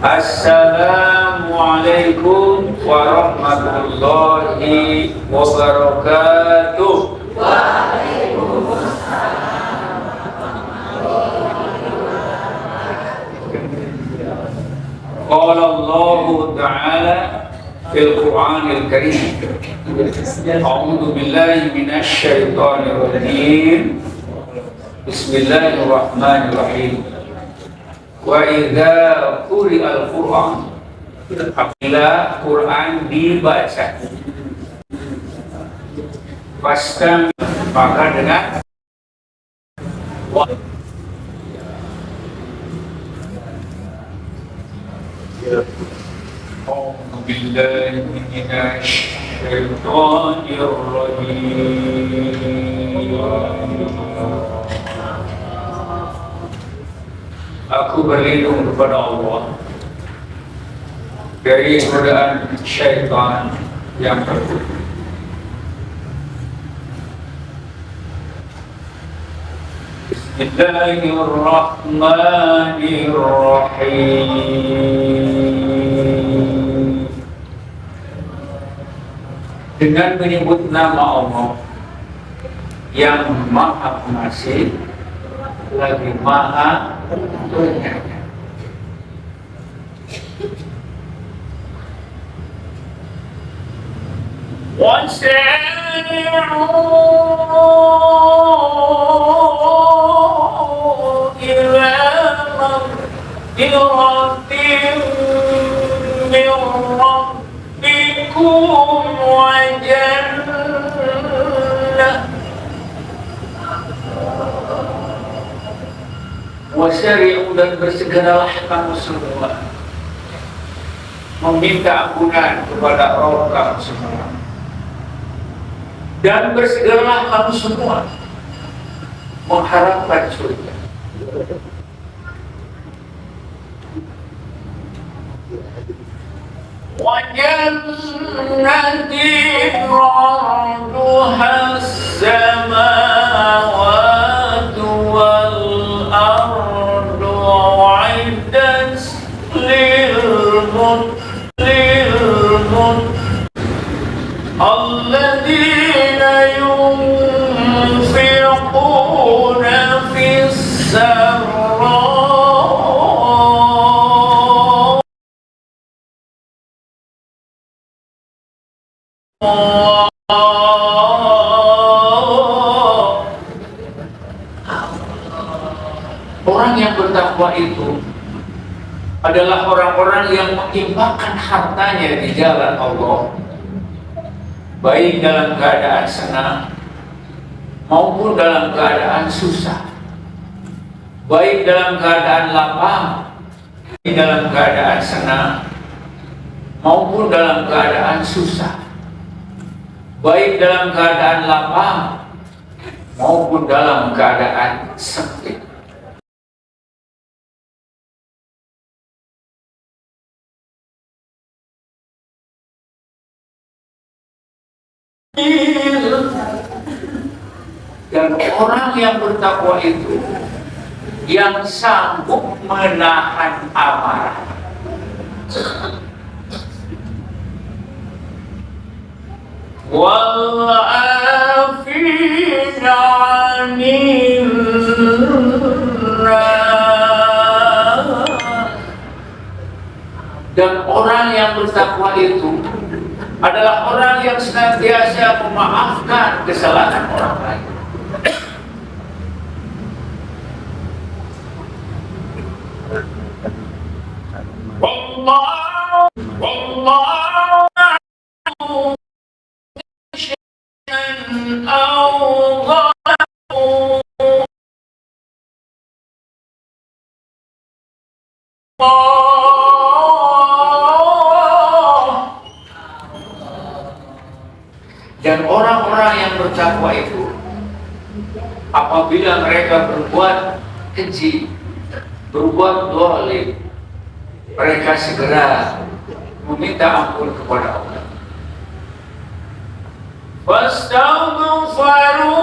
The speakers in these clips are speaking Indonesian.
Assalamualaikum warahmatullahi wabarakatuh. Qala Allah Ta'ala fil Qur'anil Karim. A'udzu billahi minasy syaithanir rajim. Bismillahirrahmanirrahim. Wa idza quri'al Qur'an, apabila Quran dibaca, pasti maka dengan A'udzu billahi minasy syaithanir rajim. Aku berlindung kepada Allah dari godaan syaitan yang terkutuk. Bismillahirrahmanirrahim. Dengan menyebut nama Allah yang Maha Pengasih lagi Maha Penyayang. Wasari'u ila maghfiratin min rabbikum wa jannah. Wasari'u, dan bersegeralah kamu semua meminta ampunan kepada Rabb kamu semua, dan bersegeralah kamu semua mengharapkan surga. Wa jannatin 'arduha as-samawati wal ardu 'iddat الذين ينفقون في السراء Orang yang bertakwa itu adalah orang-orang yang menginfakkan hartanya di jalan Allah, baik dalam keadaan senang maupun dalam keadaan susah, baik dalam keadaan lapang, baik dalam keadaan senang maupun dalam keadaan susah, baik dalam keadaan lapang maupun dalam keadaan sempit. Dan orang yang bertakwa itu yang sanggup menahan amarah, wal-afina 'anil nas. Dan orang yang bertakwa itu adalah orang yang senantiasa memaafkan kesalahan orang lain. Wallahu syai'an aw Dan orang-orang yang bertakwa itu apabila mereka berbuat keji, berbuat zalim, mereka segera meminta ampun kepada Allah. Fastaghfiru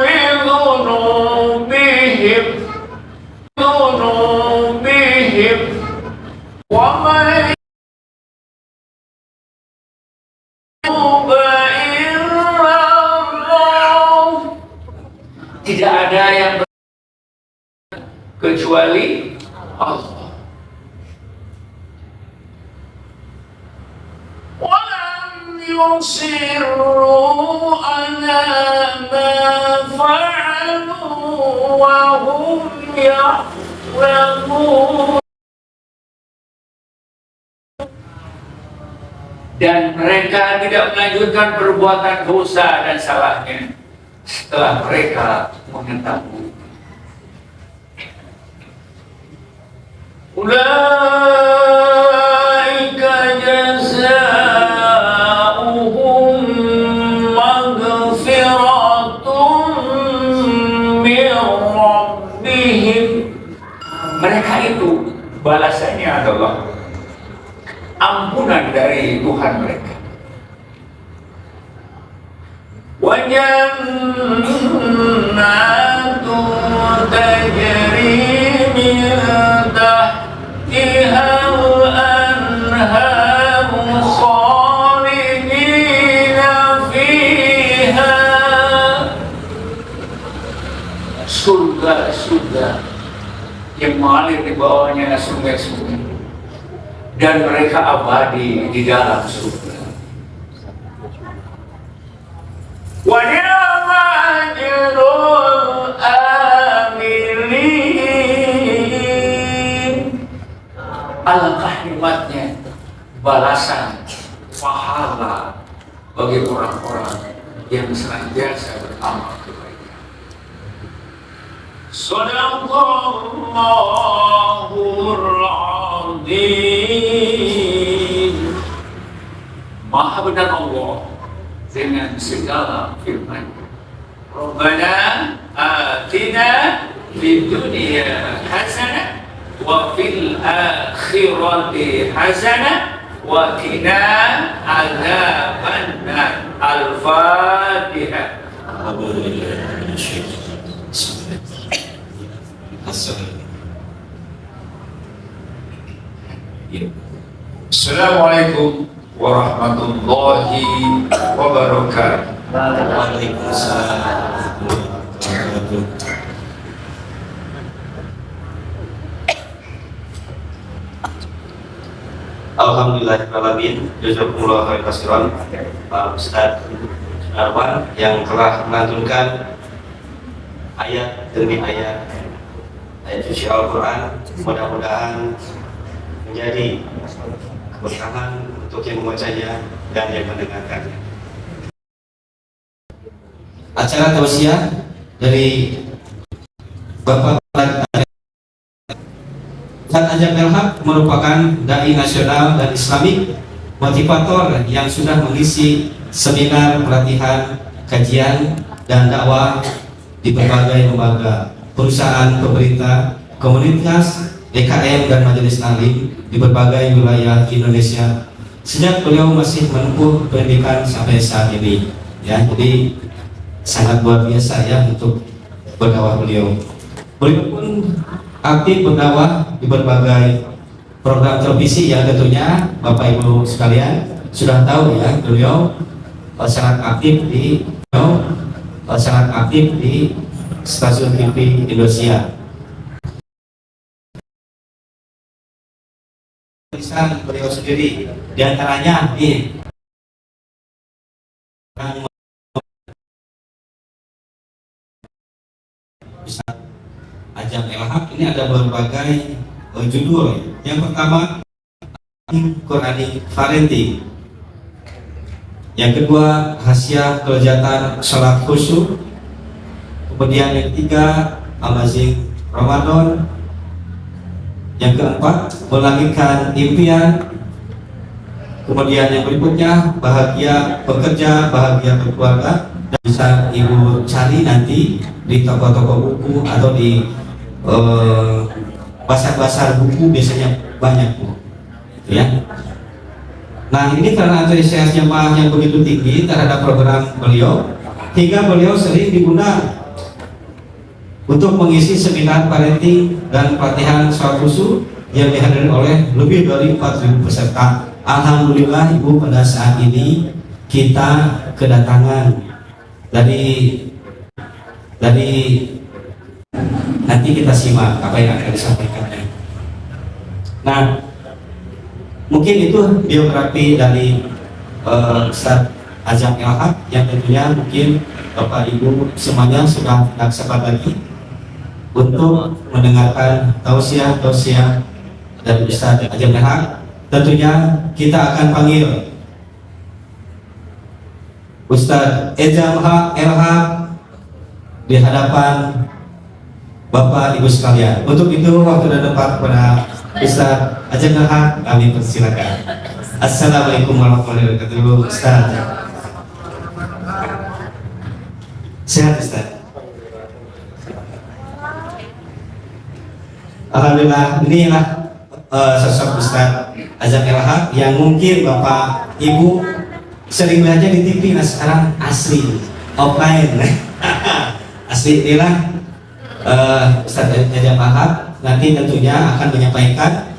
li dzunubihim ومن يتوب إلا الله. Tidak ada yang kecuali Allah. Walam yusirru ala ma fa'alu wa hum ya'lamun. Dan mereka tidak melanjutkan perbuatan dosa dan salahnya setelah mereka mengetahui. Ulaika jazaohum maghfiratun min rabbihim. Mereka itu balasannya adalah ampunan dari Tuhan mereka. Wa jannatun tajri min tahtiha al-anharu khalidina fiha. Surga-surga yang mengalir di bawahnya sungai-sungai, dan mereka abadi di dalam surga. Wa ni'ma ajrul amilin. Alangkah nikmatnya balasan pahala bagi orang-orang yang senantiasa beramal kebaikan. Shadaqallahul azim. Maha benar Allah dengan segala firman. Rabbana atina fid dunya hasanah wa fil akhirati hasanah wa qina adzabannar. Al-Fatihah. Assalamualaikum warahmatullahi wabarakatuh. Waalaikumsalam. Alhamdulillahirrahmanirrahim. Jazakumullah khairan katsiran Pak Ustaz Arwan yang telah melantunkan ayat demi ayat suci Al-Quran. Mudah-mudahan menjadi keberkahan untuk yang membacanya dan yang mendengarkannya. Acara tausiah dari Bapak Ustaz Ajab Elhaq merupakan dai nasional dan islamik, motivator yang sudah mengisi seminar pelatihan, kajian, dan dakwah di berbagai lembaga, perusahaan, pemerintah, komunitas, DKM, dan majelis alim di berbagai wilayah Indonesia sejak beliau masih menempuh pendidikan sampai saat ini. Ya, jadi sangat luar biasa ya untuk berdakwah beliau. Beliau pun aktif berdakwah di berbagai program televisi yang tentunya Bapak Ibu sekalian sudah tahu ya, beliau sangat aktif di stasiun TV Indonesia. Tulisan beliau sendiri diantaranya di Ajab Elhaq ini ada berbagai judul. Yang pertama Quranic Parenting, yang kedua Khasiat Kelezatan Salat Khusyuk, kemudian yang ketiga Amazing Ramadan, yang keempat Melahirkan Impian, kemudian yang berikutnya Bahagia Bekerja, Bahagia Berkeluarga. Dan bisa Ibu cari nanti di toko-toko buku atau di pasar-pasar buku, biasanya banyak Bu, ya. Nah, ini karena antusias jemaah yang begitu tinggi terhadap program beliau, hingga beliau sering diundang untuk mengisi seminar parenting dan pelatihan sholat khusyuk yang dihadiri oleh lebih dari 4.000 peserta. Alhamdulillah Ibu, pada saat ini kita kedatangan dari nanti kita simak apa yang akan disampaikannya. Nah, mungkin itu biografi dari Ustadz Ajeng Elhak yang tentunya mungkin Bapak Ibu semuanya sudah tidak sabar lagi untuk mendengarkan tausiah dari Ustadz Ajeng Elhak. Tentunya kita akan panggil Ustadz Ajeng Elhak di hadapan Bapak Ibu sekalian. Untuk itu waktu dan tempat kepada Ustadz Ajeng Elhak kami persilakan. Assalamualaikum warahmatullahi wabarakatuh. Ustadz, sehat Ustadz? Alhamdulillah, inilah sosok Ustadz Ajeng Elhak yang mungkin Bapak Ibu sering belajar di TV. Nah sekarang asli offline. Asli inilah Ustadz Ajeng Elhak nanti tentunya akan menyampaikan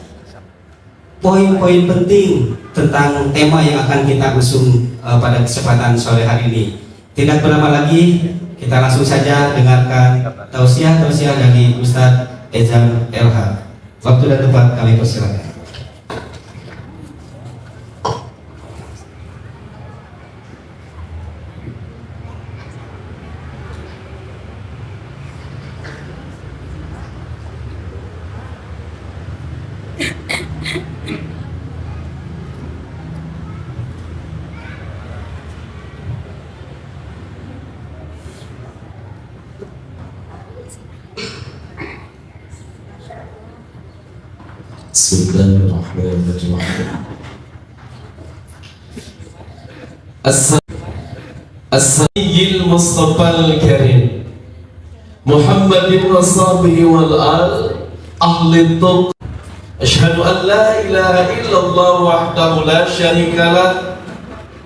poin-poin penting tentang tema yang akan kita usung pada kesempatan sore hari ini. Tidak berlama lagi, kita langsung saja dengarkan tausiah dari Ustadz Ajeng Elhak. Waktu dan tempat kami persilakan. Bismillahirrahmanirrahim. As-Sayyidil Mustafal Karim Muhammadin wa sahbihi wal al ahli tuq. Asyhadu an la ilaha illallah wahdahu la syarika lah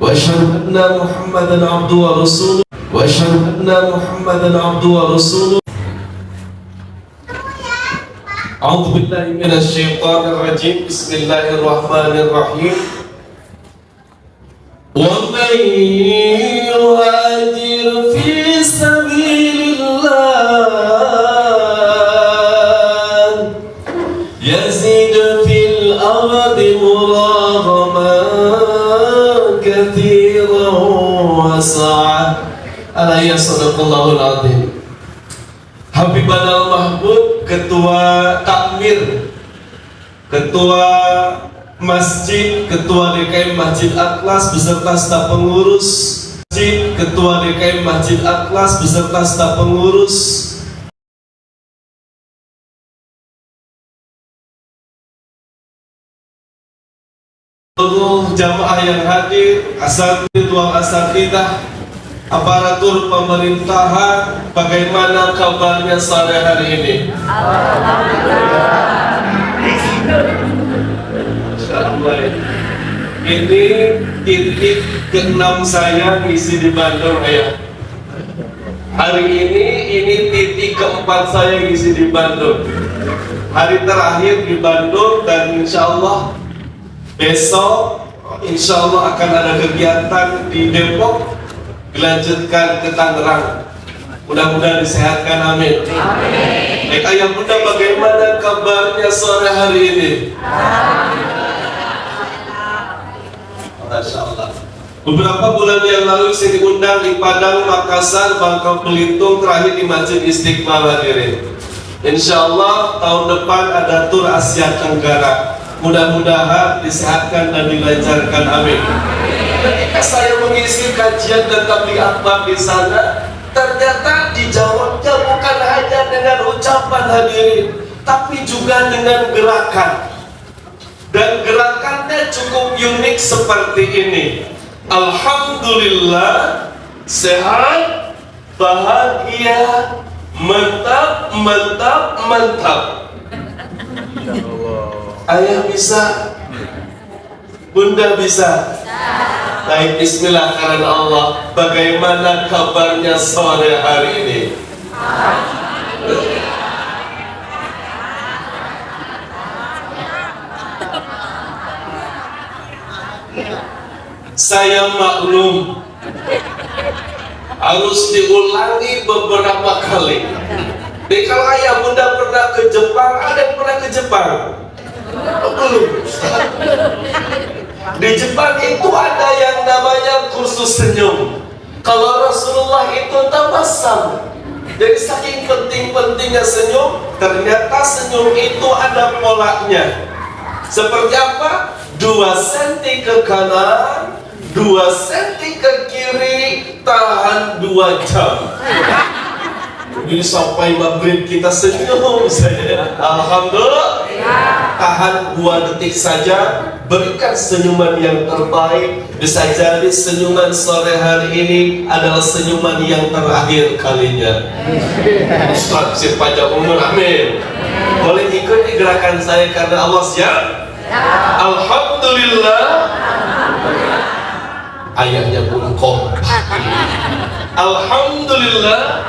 wa asyhadu anna Muhammadan abduhu wa rasuluh wa asyhadu anna Muhammadan abduhu wa rasuluh. A'udzu billahi minasy syaithanir rajim. Bismillahirrahmanirrahim. Wa man yuhajir fi sabilillah yazid fil ardi muraghaman katsiran wa sa'a. Alayya sadaqallahul azim. Habibana al-Mahbub, Ketua Takmir, Ketua Masjid, Ketua DKM Masjid Atlas beserta staf pengurus Masjid, Ketua DKM Masjid Atlas beserta staf pengurus, seluruh jamaah yang hadir, asatidz wal asatidzah, aparatur pemerintahan, bagaimana kabarnya sore hari ini? Ini titik ke-6 saya ngisi di Bandung ya. Hari ini titik ke-4 saya ngisi di Bandung. Hari terakhir di Bandung dan insya Allah besok insya Allah akan ada kegiatan di Depok, dilanjutkan ke Tangerang. Mudah-mudahan disehatkan, amin. Baik ayah bunda, bagaimana kabarnya sore hari ini? Masya Allah. Beberapa bulan yang lalu saya diundang di Padang, Makassar, Bangka Belitung, terakhir di Masjid Istiqlal hadirin. Insya Allah tahun depan ada tur Asia Tenggara. Mudah-mudahan disehatkan dan dilancarkan, amin. Ketika saya mengisi kajian dan tabligh akbar di sana, ternyata dijawabnya bukan hanya dengan ucapan hadirin, tapi juga dengan gerakan. Dan gerakannya cukup unik seperti ini. Alhamdulillah, sehat, bahagia, mantap, mantap, mantap. Ayah bisa, bunda bisa. Baik, bismillah karena Allah. Bagaimana kabarnya sore hari ini? saya maklum harus diulangi beberapa kali. Jadi kalau ayah bunda pernah ke Jepang, ada yang pernah ke Jepang? Belum. Di Jepang itu ada yang namanya kursus senyum. Kalau Rasulullah itu tabassam. Jadi saking penting-pentingnya senyum, ternyata senyum itu ada polanya. Seperti apa? 2 senti ke kanan, 2 senti ke kiri, tahan 2 jam. Jadi sampai maghrib kita senyum saja. Alhamdulillah. Tahan 2 detik saja, berikan senyuman yang terbaik. Bisa jadi senyuman sore hari ini adalah senyuman yang terakhir kalinya. Ustaz, si panjang umur, amin. Boleh ikuti gerakan saya karena Allah siap. Alhamdulillah. Ayahnya pun kompak. Alhamdulillah.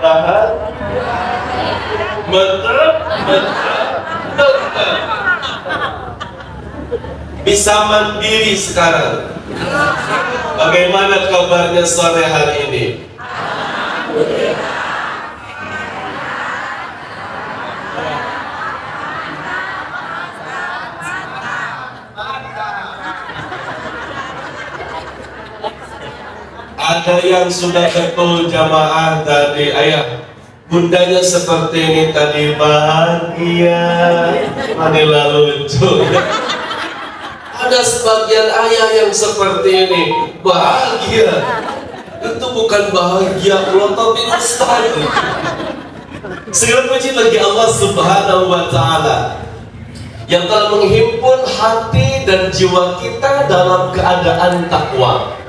Tahan. Mantap. Bisa mandiri sekarang. Bagaimana kabarnya sore hari ini? Ada yang sudah betul jamaah tadi, ayah bundanya seperti ini tadi bahagia, Manila lucu. Ada sebagian ayah yang seperti ini bahagia, itu bukan bahagia melototin ustaz. Segala puji bagi Allah Subhanahu wa Ta'ala yang telah menghimpun hati dan jiwa kita dalam keadaan takwa,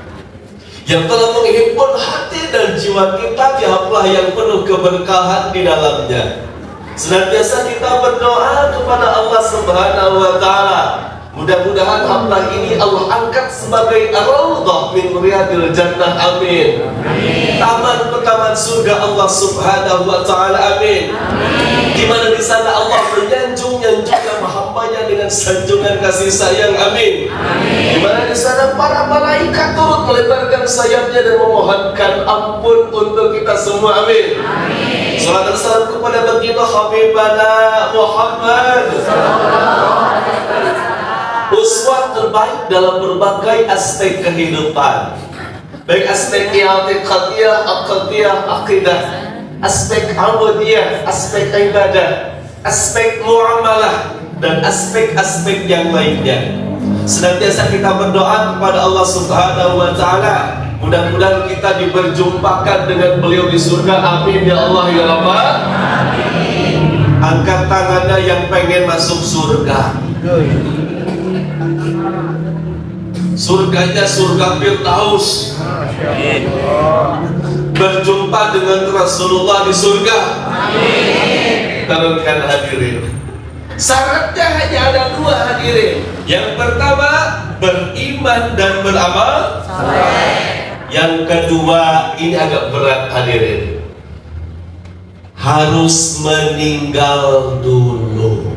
yang telah menghimpun hati dan jiwa kita di haplah yang penuh keberkahan di dalamnya. Senantiasa kita berdoa kepada Allah Subhanahu wa Ta'ala, mudah-mudahan haplah ini Allah angkat sebagai raudhah min riyadil jannah, amin. Taman pertaman surga Allah Subhanahu wa Ta'ala, amin. Di mana di sana Allah menyanjung-nyanjungkan hambanya dengan sanjungan kasih sayang, amin. Di mana di sana para malaikat turut melebarkan sayapnya dan memohonkan ampun untuk kita semua, amin. Salat dan salam kepada baginda Habibana Muhammad, uswah terbaik dalam berbagai aspek kehidupan, baik aspek i'tiqadiyah, aqdiyah, aqidah, aspek abudiyah, aspek ibadah, aspek muamalah, dan aspek-aspek yang lainnya. Senantiasa kita berdoa kepada Allah Subhanahu wa Ta'ala, mudah-mudahan kita diperjumpakan dengan beliau di surga, amin ya Allah ya Rabbal. Angkat tangannya yang pengen masuk surga. Surganya surga Firdaus, berjumpa dengan Rasulullah di surga. Turunkan hadirin. Syaratnya hanya ada 2 hadirin. Yang pertama beriman dan beramal saleh. Yang kedua ini agak berat hadirin, harus meninggal dulu.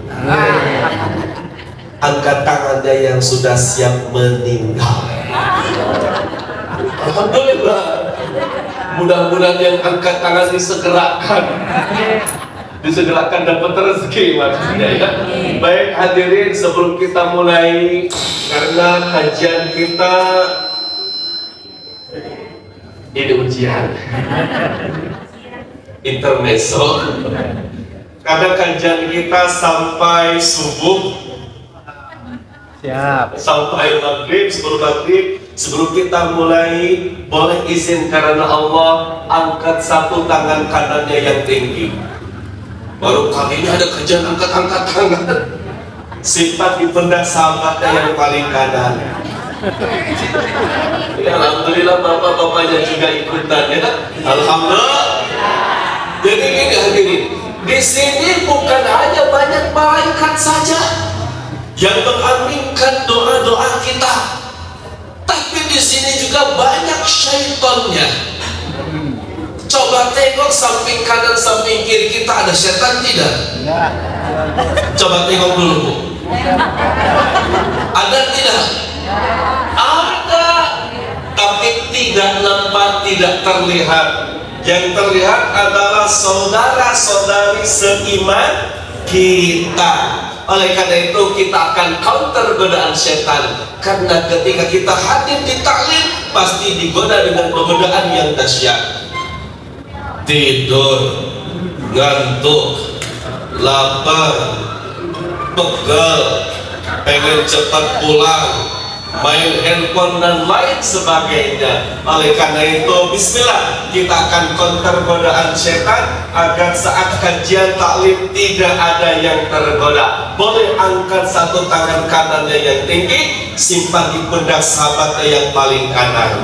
Angkat tangannya yang sudah siap meninggal. Alhamdulillah. Mudah-mudahan yang angkat tangan disegerakan dapat rezeki maksudnya ya. Baik hadirin, sebelum kita mulai, karena kajian kita ini ujian intermezzo, karena kajian kita sampai subuh, sampai maghrib. Sebelum kita mulai, boleh izin karena Allah angkat satu tangan kanannya yang tinggi. Baru kali ini ada kajian angkat-angkat tangan. Sifat di pundak sahabatnya yang paling kanan. Ya, alhamdulillah bapak-bapaknya juga ikutan ya. Alhamdulillah. Jadi ini hadirin, di sini bukan hanya banyak malaikat saja yang mengaminkan doa-doa kita, tapi di sini juga banyak syaitannya. Coba tengok samping kanan, samping kiri kita ada setan tidak? Coba tengok dulu, Bu. Ada tidak? Ada, tapi tidak nampak, tidak terlihat. Yang terlihat adalah saudara-saudari seiman kita. Oleh karena itu kita akan counter godaan setan. Karena ketika kita hadir di taklim, pasti digoda dengan godaan yang dahsyat. Tidur, ngantuk, lapar, pegel, pengen cepat pulang, main handphone dan lain sebagainya. Oleh karena itu, bismillah, kita akan counter godaan setan agar saat kajian taklim tidak ada yang tergoda. Boleh angkat satu tangan kanannya yang tinggi, simpan di pundak sahabatnya yang paling kanan.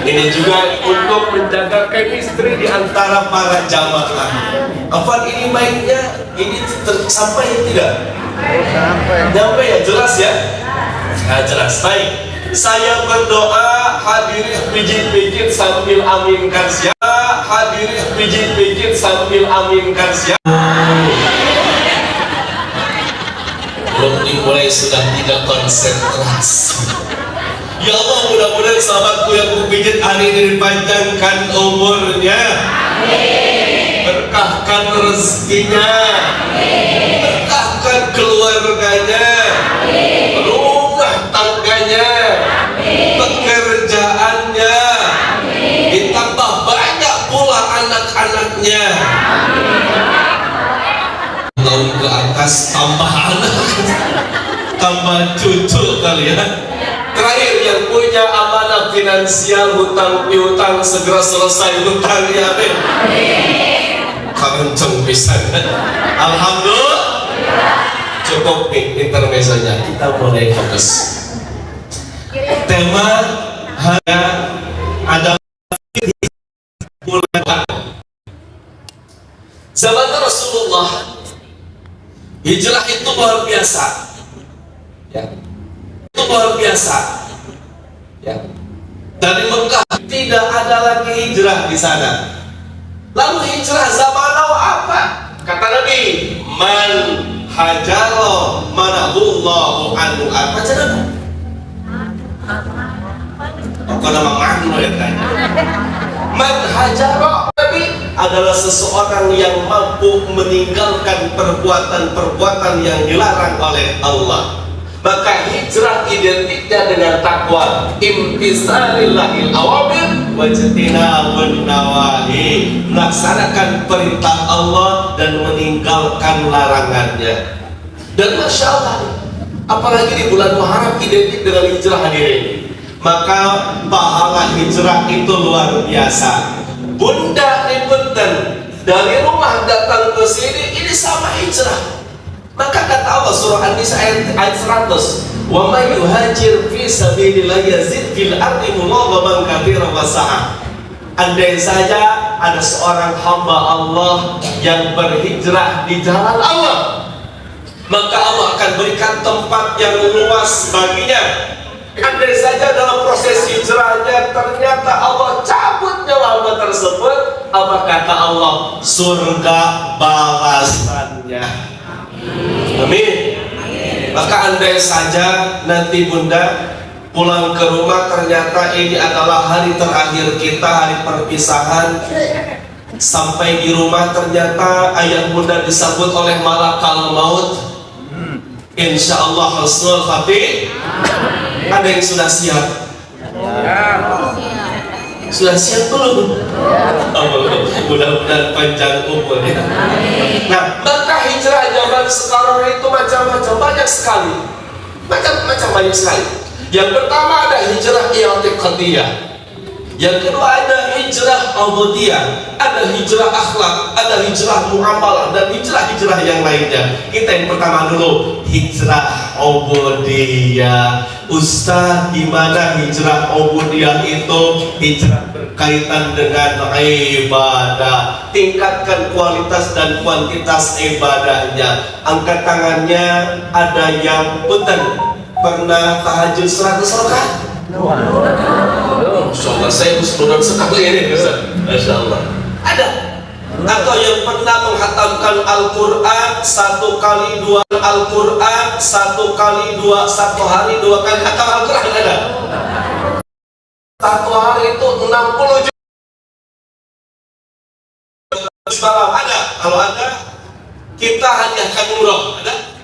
Ini juga untuk menjaga chemistry di antara para jamaah. Apa ini mainnya? Ini sampai tidak? Sampai ya, jelas ya? Nah, jelas. Baik. Saya berdoa hadirin pijit-pijit sambil aminkan siapa? Hadirin pijit-pijit sambil aminkan siapa? Belum dimulai sudah tidak konsentrasi. Ya Allah, mudah-mudahan sahabatku yang kupijit hari ini dipanjangkan umurnya, berkahkan rezekinya, berkahkan keluarganya, rumah tangganya, pekerjaannya, ditambah banyak pula anak-anaknya. Tahun ke atas tambah anak, tambah cucu kalian. Terakhir yang punya amanah finansial, hutang piutang segera selesai hutangnya, amin. Kenceng pisan. Alhamdulillah. Cukup nih intermezzonya, kita mulai fokus. Tema hanya ada bulan zaman Rasulullah. Hijrah itu luar biasa. Ya. Itu luar biasa, ya. Dari Mekah tidak ada lagi hijrah di sana. Lalu hijrah zaman now apa? Kata Nabi, man hajaro manahullahu anhu. Apa cara? Apa nama makna ya tanya? Man hajaro, Nabi adalah seseorang yang mampu meninggalkan perbuatan-perbuatan yang dilarang oleh Allah. Maka hijrah identiknya dengan takwa, imtisalillahil awamir wajtinabun nawahi, melaksanakan perintah Allah dan meninggalkan larangannya. Dan Masya Allah, apalagi di bulan Muharram identik dengan hijrah hadirin, maka pahala hijrah itu luar biasa. Bunda Ibenten dari rumah datang ke sini, ini sama hijrah. Maka kata Allah surah An-Nisa ayat 100, wa may yuhajir fi sabilillah yazid fil ardi mudaghaban katsiran wa sa'a. Andai saja ada seorang hamba Allah yang berhijrah di jalan Allah, maka Allah akan berikan tempat yang luas baginya. Andai saja dalam proses hijrahnya ternyata Allah cabut nyawa hamba tersebut, apa kata Allah? Surga balasannya. Amin. Maka andai saja nanti bunda pulang ke rumah ternyata ini adalah hari terakhir kita, hari perpisahan. Sampai di rumah ternyata ayah bunda disambut oleh malakal maut. Insya Allah husnul khatimah. Ada yang sudah siap? Sudah siap belum? Mudah-mudahan panjang umurnya. Nah, maka hijrah zaman sekarang itu macam-macam, banyak sekali. Macam-macam banyak sekali. Yang pertama ada hijrah i'tiqadiyah. Yang kedua ada hijrah ubudiyah, ada hijrah akhlak, ada hijrah muamalah, dan hijrah-hijrah yang lainnya. Kita yang pertama dulu, hijrah ubudiyah. Ustaz, gimana hijrah ubudiyah itu? Hijrah berkaitan dengan ibadah. Tingkatkan kualitas dan kuantitas ibadahnya. Angkat tangannya, ada yang punten pernah tahajud 100 rakaat? Masya Allah, saya harus nonton sekali ini Ustaz. Masya Allah. Ada? Atau yang pernah menghatamkan Al-Quran 1 kali 2 Al-Quran 1 kali 2 1 hari 2 kali hatam Al-Quran ada? 1 hari itu 60 juz malam ada? Kalau ada, kita hadiahkan umroh ada?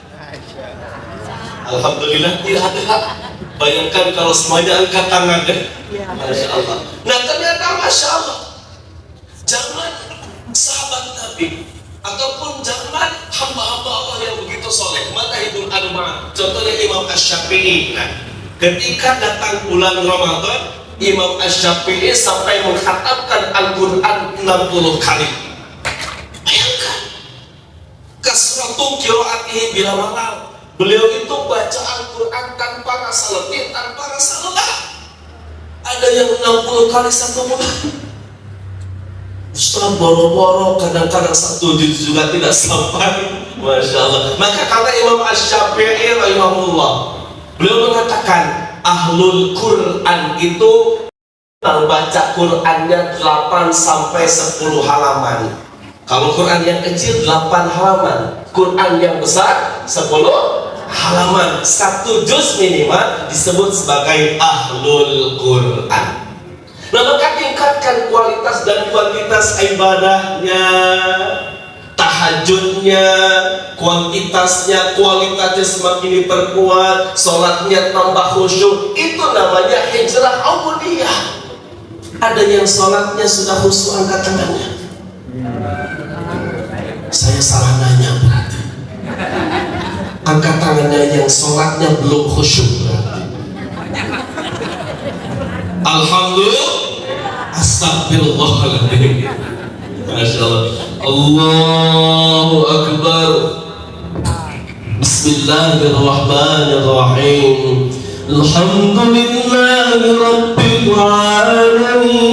Alhamdulillah tidak ada. Bayangkan kalau semuanya angkat tangan ya. Masya Allah. Nah ternyata Masya Allah, zaman sahabat Nabi ataupun zaman hamba-hamba Allah yang begitu soleh, Madzhabul Arba'ah, contohnya Imam Asy-Syafi'i. Nah, ketika datang bulan Ramadan, Imam Asy-Syafi'i sampai mengkhatamkan Al-Quran 60 kali. Bayangkan kasratu qiraatihi bila malam. Beliau itu baca Al-Quran tanpa rasa letih, tanpa rasa lelah. Ada yang 60 kali 1 bulan. Ustaz boro-boro kadang-kadang 1 juz juga tidak sampai. Masya Allah. Maka kata Imam Asy-Syafi'i rahimahullah, beliau mengatakan ahlul Quran itu baca Qurannya 8 sampai 10 halaman. Kalau Quran yang kecil 8 halaman, Quran yang besar 10 halaman. 1 juz minimal disebut sebagai ahlul Quran. Nah, maka tingkatkan kualitas dan kuantitas ibadahnya, tahajudnya, kuantitasnya, kualitasnya semakin diperkuat, sholatnya tambah khusyuk. Itu namanya hijrah ubudiyah. Ada yang sholatnya sudah khusyuk, angkat tangannya. Saya salah nanya berarti. Angkat tangannya yang sholatnya belum khusyuk berarti. Alhamdulillah. Astagfirullahaladzim. Masya Allah. Allahu Akbar. Bismillahirrahmanirrahim. Alhamdulillahi Rabbil Alamin.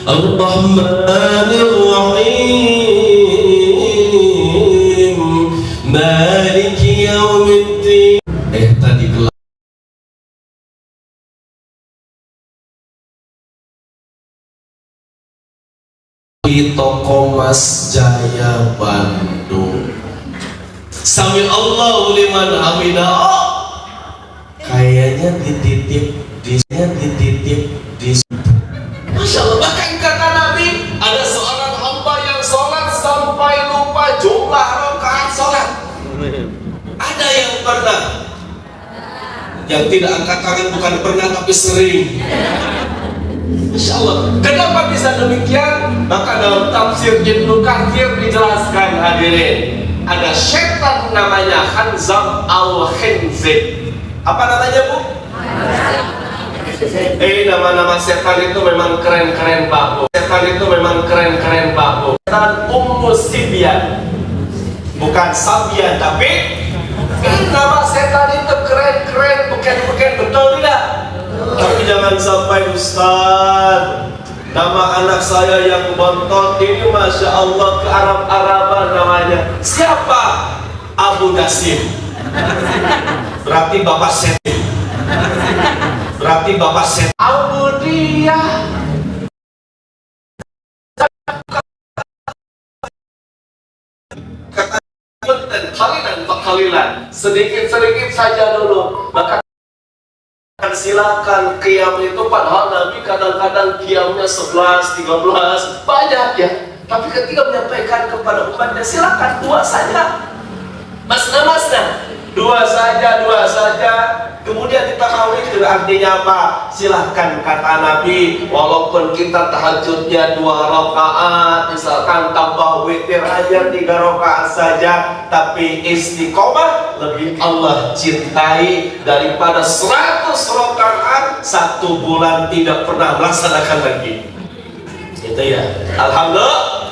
Ar-Rahmanir Rahim. Maliki Yaumiddin. Tadi di toko Mas Jaya Bandung. Sami Allahu liman hamidah. Oh, kayaknya dititip di Masya Allah. Bahkan kata Nabi, ada seorang hamba yang sholat sampai lupa jumlah rakaat sholat. Ada yang pernah, yang tidak angkat tangan bukan pernah tapi sering. Masya Allah. Kenapa bisa demikian? Maka dalam tafsir Ibnu Katsir dijelaskan hadirin, ada setan namanya Khanzab al-Khinzib. Apa namanya Bu? Nama-nama setan itu memang keren-keren Pak Bu. Setan itu memang keren-keren Pak Bu. Setan Ummu Sibyan, bukan Sabian, tapi nama setan itu keren-keren, bukan betul tidak? Tapi jangan sampai Ustaz, nama anak saya yang bontot ini Masya Allah ke Arab-Araban namanya. Siapa? Abu Dasim. Berarti bapak setan. Berarti bapak setan. Abu dia. Kalilan sedikit-sedikit saja dulu, maka silakan qiyam itu, padahal Nabi kadang-kadang qiyamnya 11, 13 banyak ya, tapi ketika menyampaikan kepada umatnya silakan 2 saja, masna-masna, 2 saja. Kemudian kita itu artinya apa? Silahkan kata Nabi, walaupun kita tahajudnya 2 rakaat, misalkan tambah witir aja 3 rakaat saja, tapi istiqomah lebih Allah cintai daripada 100 rakaat 1 bulan tidak pernah melaksanakan lagi. Itu ya. Alhamdulillah.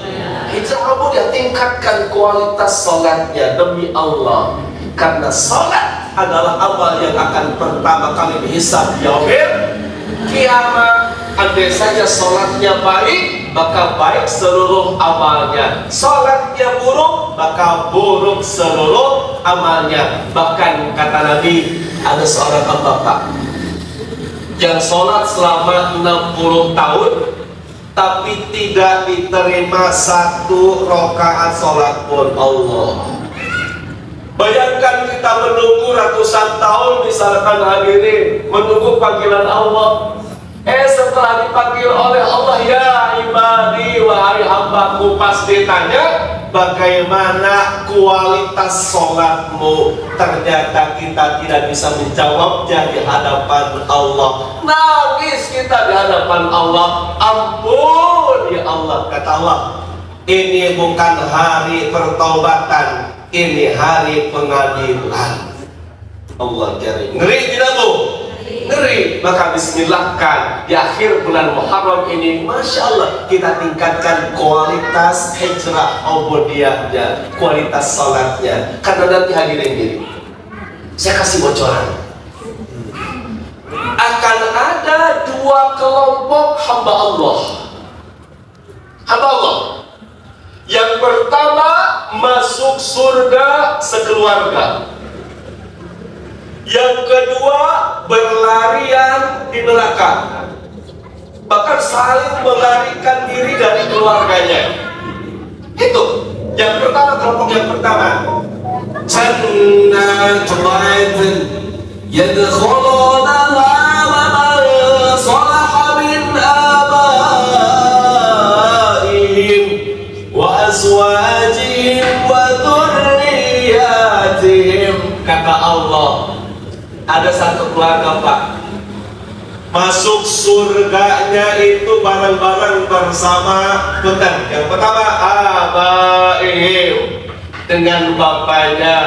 Hijrah ubudiyah, tingkatkan kualitas sholatnya demi Allah. Karena sholat adalah amal yang akan pertama kali dihisab yaumil kiamat. Andai saja sholatnya baik, maka baik seluruh amalnya. Sholatnya buruk, maka buruk seluruh amalnya. Bahkan kata Nabi, ada seorang hamba Pak, yang sholat selama 60 tahun tapi tidak diterima 1 rakaat sholat pun. Allah, bayangkan kita menunggu ratusan tahun, misalkan hadirin, menunggu panggilan Allah. Setelah dipanggil oleh Allah, ya ibadi, wahai hambaku, pasti tanya, bagaimana kualitas sholatmu? Ternyata kita tidak bisa menjawabnya di hadapan Allah. Nangis kita di hadapan Allah. Ampun ya Allah, kata Allah, ini bukan hari pertaubatan, ini hari pengadilan. Allah karim. Ngeri tidak bu? Ngeri. Maka bismillahkan di akhir bulan Muharram ini, Masya Allah, kita tingkatkan kualitas hijrah ubudiyahnya, kualitas salatnya. Karena nanti hadirin diri, saya kasih bocoran, akan ada 2 kelompok hamba Allah. Hamba Allah yang pertama masuk surga sekeluarga, yang kedua berlarian di neraka, bahkan saling melarikan diri dari keluarganya. Itu yang pertama, kelompok yang pertama. Jannatun yadkhulunaha man salaha min abaihim wa azwajihim wa dhurriyyatihim. Kata Allah, ada satu keluarga Pak, masuk surganya itu bareng-bareng bersama. Bentar, yang pertama abaihim, dengan bapaknya,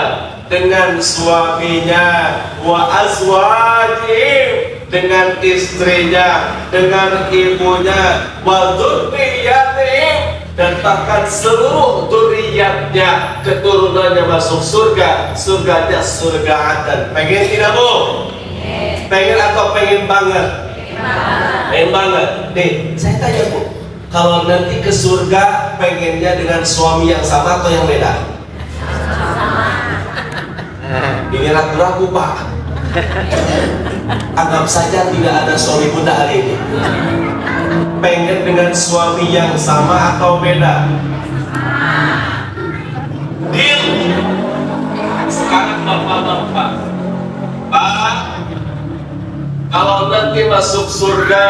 dengan suaminya, wa azwajihim, dengan istrinya, dengan ibunya, wa dzurriyyatihim, dan bahkan seluruh dzurriyyatnya, keturunannya masuk surga. Surganya surga Aden. Pengen tidak bu? Pengen atau pengen banget? Pengen banget. Nih, saya tanya bu, kalau nanti ke surga pengennya dengan suami yang sama atau yang beda? Ini ragu-ragu Pak. Anggap saja tidak ada suami muda hari ini. Pengen dengan suami yang sama atau beda? Deal. Sekarang bapak-bapak, Pak, kalau nanti masuk surga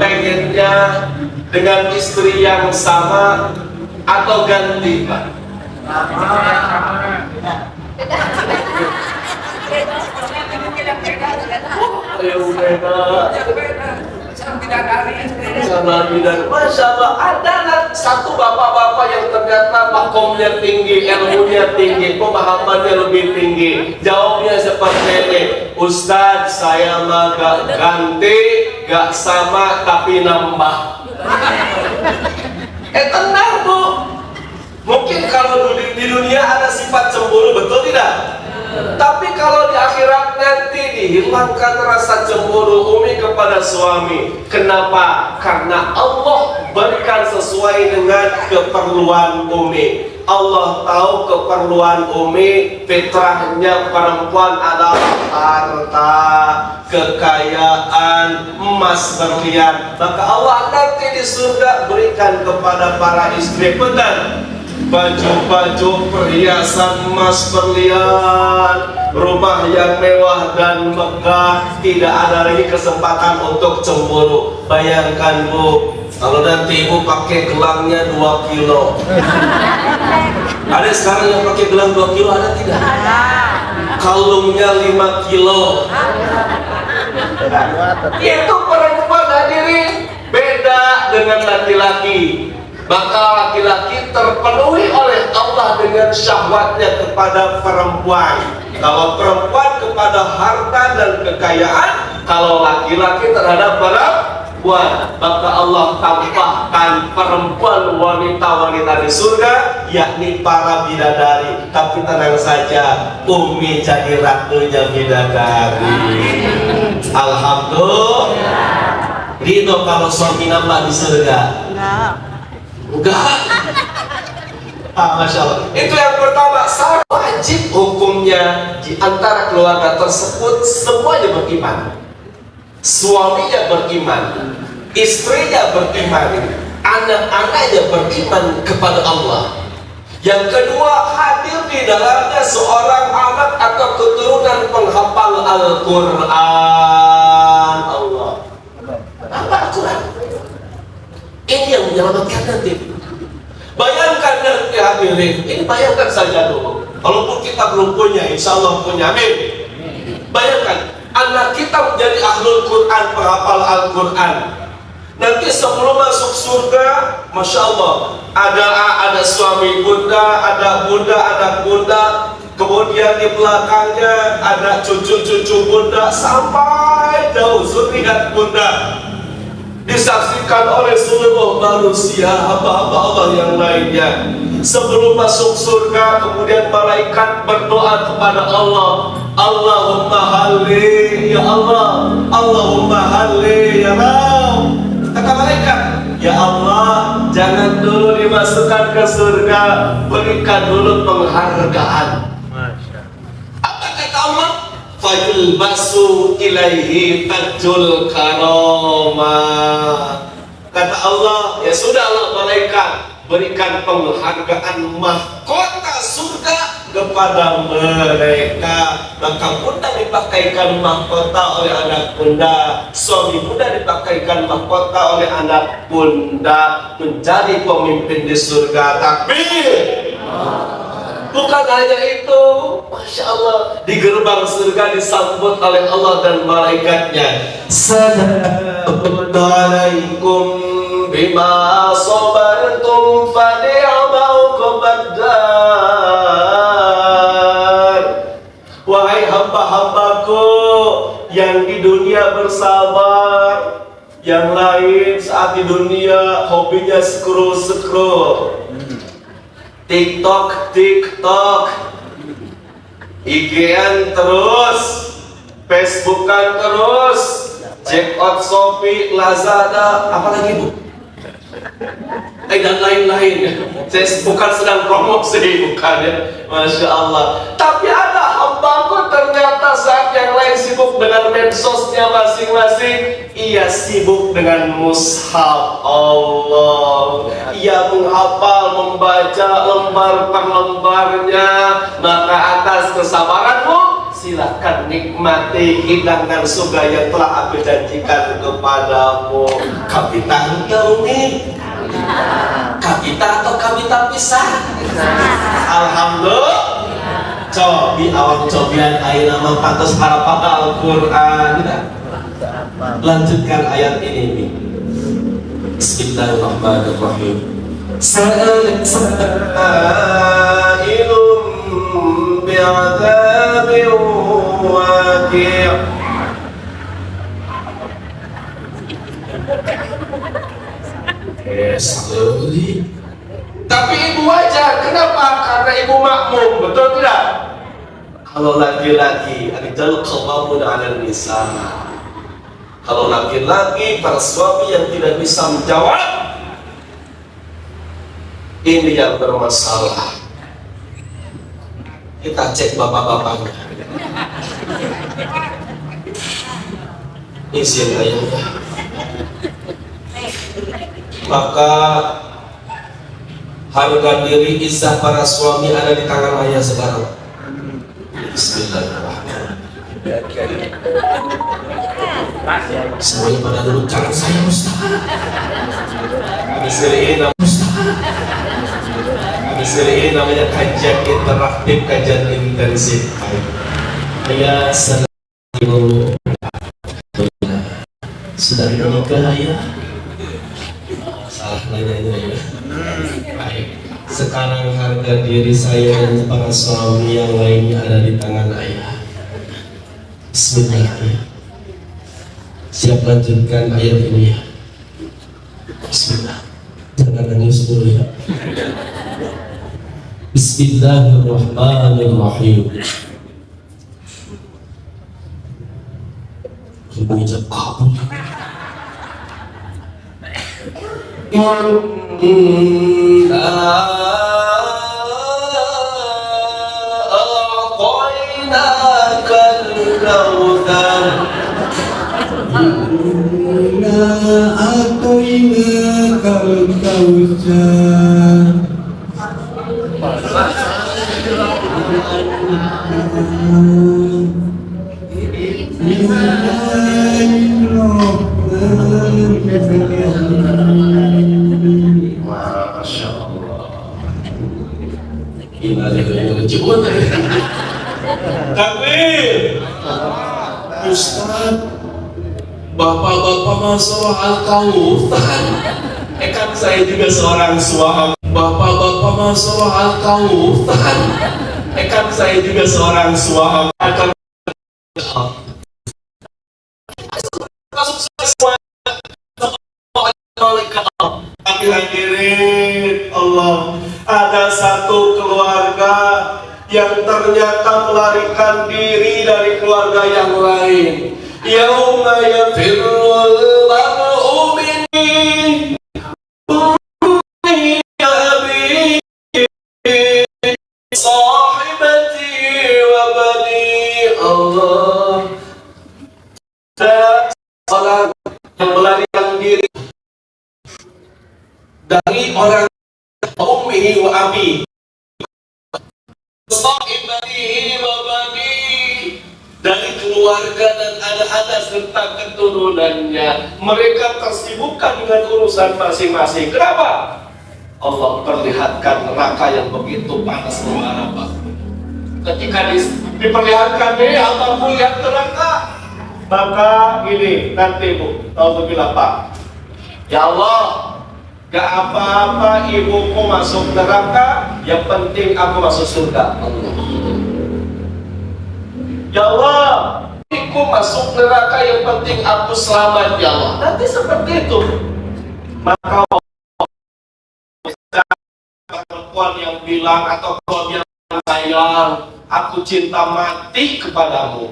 pengennya dengan istri yang sama atau ganti Pak? Masya Allah, ada satu bapak-bapak yang ternyata makomnya tinggi, ilmunya tinggi, pemahamannya lebih tinggi. Jawabnya seperti ini, Ustadz, saya mah gak ganti, gak sama, tapi nambah. Tenang bu, mungkin kalau di dunia ada sifat cemburu, betul tidak? Tapi kalau di akhirat nanti dihilangkan rasa cemburu Umi kepada suami. Kenapa? Karena Allah berikan sesuai dengan keperluan Umi. Allah tahu keperluan Umi, fitrahnya perempuan adalah harta, kekayaan, emas, berlian. Maka Allah nanti di surga berikan kepada para istri pedang, baju-baju perhiasan emas berlian, rumah yang mewah dan megah. Tidak ada lagi kesempatan untuk cemburu. Bayangkan bu, kalau nanti ibu pakai gelangnya 2 kilo. Ada sekarang yang pakai gelang 2 kilo, ada tidak? Kalungnya 5 kilo. Itu perempuan hadirin beda dengan laki-laki. Maka laki-laki terpenuhi oleh Allah dengan syahwatnya kepada perempuan. Kalau perempuan kepada harta dan kekayaan, kalau laki-laki terhadap perempuan. Maka Allah tampakkan perempuan, wanita-wanita di surga, yakni para bidadari. Tapi tenang saja, Umi jadi ratunya bidadari. Alhamdulillah. Ridho kalau suami nambah di surga? Enggak. Masya Allah. Itu yang pertama. Wajib hukumnya di antara keluarga tersebut semuanya beriman. suaminya beriman, istrinya beriman, anak-anaknya beriman kepada Allah. Yang kedua, hadir di dalamnya seorang anak atau keturunan penghafal Al-Quran. Allah, apa Al-Quran? Ini yang menyelamatkan nanti. Bayangkan nanti hadirin, ini bayangkan saja dulu. Walaupun kita belum punya, insya Allah punya, amin. Bayangkan, anak kita menjadi ahlul Quran, penghafal Al-Quran. Nanti sebelum masuk surga, Masya Allah, ada suami bunda, ada bunda, anak bunda, kemudian di belakangnya ada cucu-cucu bunda, sampai jauh zuriat bunda, disaksikan oleh seluruh manusia, hamba-hamba Allah yang lainnya. Sebelum masuk surga, kemudian malaikat berdoa kepada Allah, Allahumma halli ya Allah, Allahumma halli ya Rabb. Kata malaikat, ya Allah, jangan dulu dimasukkan ke surga, berikan dulu penghargaan. Apa kata Allah? Fayulbasu ilaihi tajul karomah. Kata Allah, ya sudah Allah, malaikat, berikan penghargaan mahkota surga kepada mereka. Maka bunda dipakaikan mahkota oleh anak bunda, suami bunda dipakaikan mahkota oleh anak bunda, menjadi pemimpin di surga. Takbir! Bukan hanya itu, Masya Allah, di gerbang surga disambut oleh Allah dan malaikatnya. Assalamualaikum bima sabartum fa ni'ma uqbad. Wahai hamba-hambaku yang di dunia bersabar, yang lain saat di dunia hobinya scroll, TikTok, IG-an terus, Facebook-an terus, check out Shopee, Lazada, apalagi Bu? Dan lain-lain. Saya bukan sedang promosi, bukan ya, Masya Allah. Tapi ada hambaku ternyata saat yang lain sibuk dengan medsosnya masing-masing, ia sibuk dengan mushaf Allah. Ia menghafal, membaca lembar per lembarnya. Maka atas kesabaranmu, silakan nikmati hidangan surga yang telah aku janjikan kepadamu. Kapitan Yaumi, kapita atau kapita pisah? Alhamdulillah. Cobi awak cobian ayat nama pantas harapan Al-Quran. Lanjutkan ayat ini. Bismillahirrahmanirrahim. Sa'ilun bi'adzabin waqi'. Tapi ibu aja, kenapa? Karena ibu makmum, betul tidak? Kalau laki-laki, ar-rijalu qawwamun 'alan nisa. Kalau laki-laki, para suami yang tidak bisa menjawab, ini yang bermasalah. Kita cek bapak-bapaknya. Izin ayahnya. Maka harga diri izzah para suami ada di tangan ayah sekarang. Bismillahirrahmanirrahim. Semuanya pada duduk, jangan saya Ustaz. Habis ini namanya kajian interaktif, kajian intensif. Ayah sedang sudah menikah ayah. Salah nanya ya. Baik. Sekarang harga diri saya dan para suami yang lainnya ada di tangan ayah. Bismillah. Siap lanjutkan ayat ini ya. Bismillah. Jangan nangis dulu ya. Bismillahirrahmanirrahim. Ibu ijab kabul. Inna a'tainaka al-kautsar Masya Allah. Takbir. Ustaz, bapak-bapak masalah Al-Kautsar. Kan saya juga seorang suami. Bapak-bapak masalah Al-Kautsar. Kan saya juga seorang suami. Tapi hadirin Allah, ada satu keluarga yang ternyata melarikan diri dari keluarga yang lain. Yauma yafirrul mar'u min abi sahibati wa bani. Allah, orang yang melarikan diri dari orang ummihi wa abi sahibatihi wa bani, dari keluarga dan anak-anak serta keturunannya. Mereka tersibukkan dengan urusan masing-masing. Kenapa? Allah perlihatkan neraka yang begitu panas membara, Pak. Ketika diperlihatkan ini, Allah melihat neraka, maka ini nanti Bu, alhamdulillah Pak, ya Allah, gak apa-apa ibuku masuk neraka, yang penting aku masuk surga. Ya Allah, ibuku masuk neraka, yang penting aku selamat. Ya Allah, nanti seperti itu. Maka perempuan yang bilang atau kaum yang sayang, aku cinta mati kepadamu.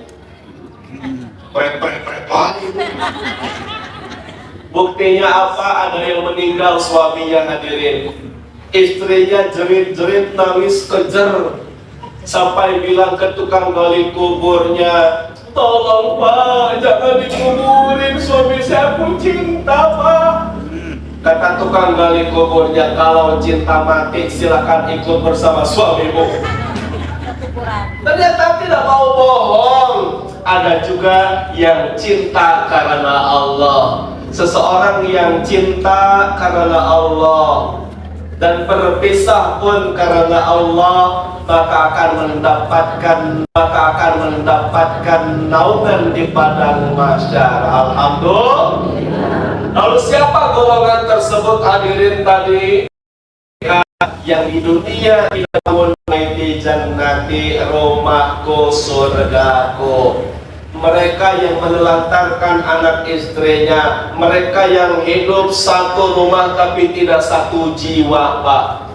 Buktinya apa? Ada yang meninggal suaminya, hadirin. Istrinya jerit-jerit nangis kejer sampai bilang ke tukang gali kuburnya, tolong Pak, jangan dikuburin, suami saya pun cinta Pak. Kata tukang gali kuburnya, kalau cinta mati silakan ikut bersama suamimu. Ternyata tidak mau bohong. Ada juga yang cinta karena Allah. Seseorang yang cinta karena Allah dan berpisah pun karena Allah, maka akan mendapatkan naungan di padang mahsyar. Alhamdulillah. Lalu siapa golongan tersebut, hadirin tadi? Yang di dunia dibangun di jannati, rumahku, surgaku. Mereka yang menelantarkan anak istrinya, mereka yang hidup satu rumah tapi tidak satu jiwa, Pak.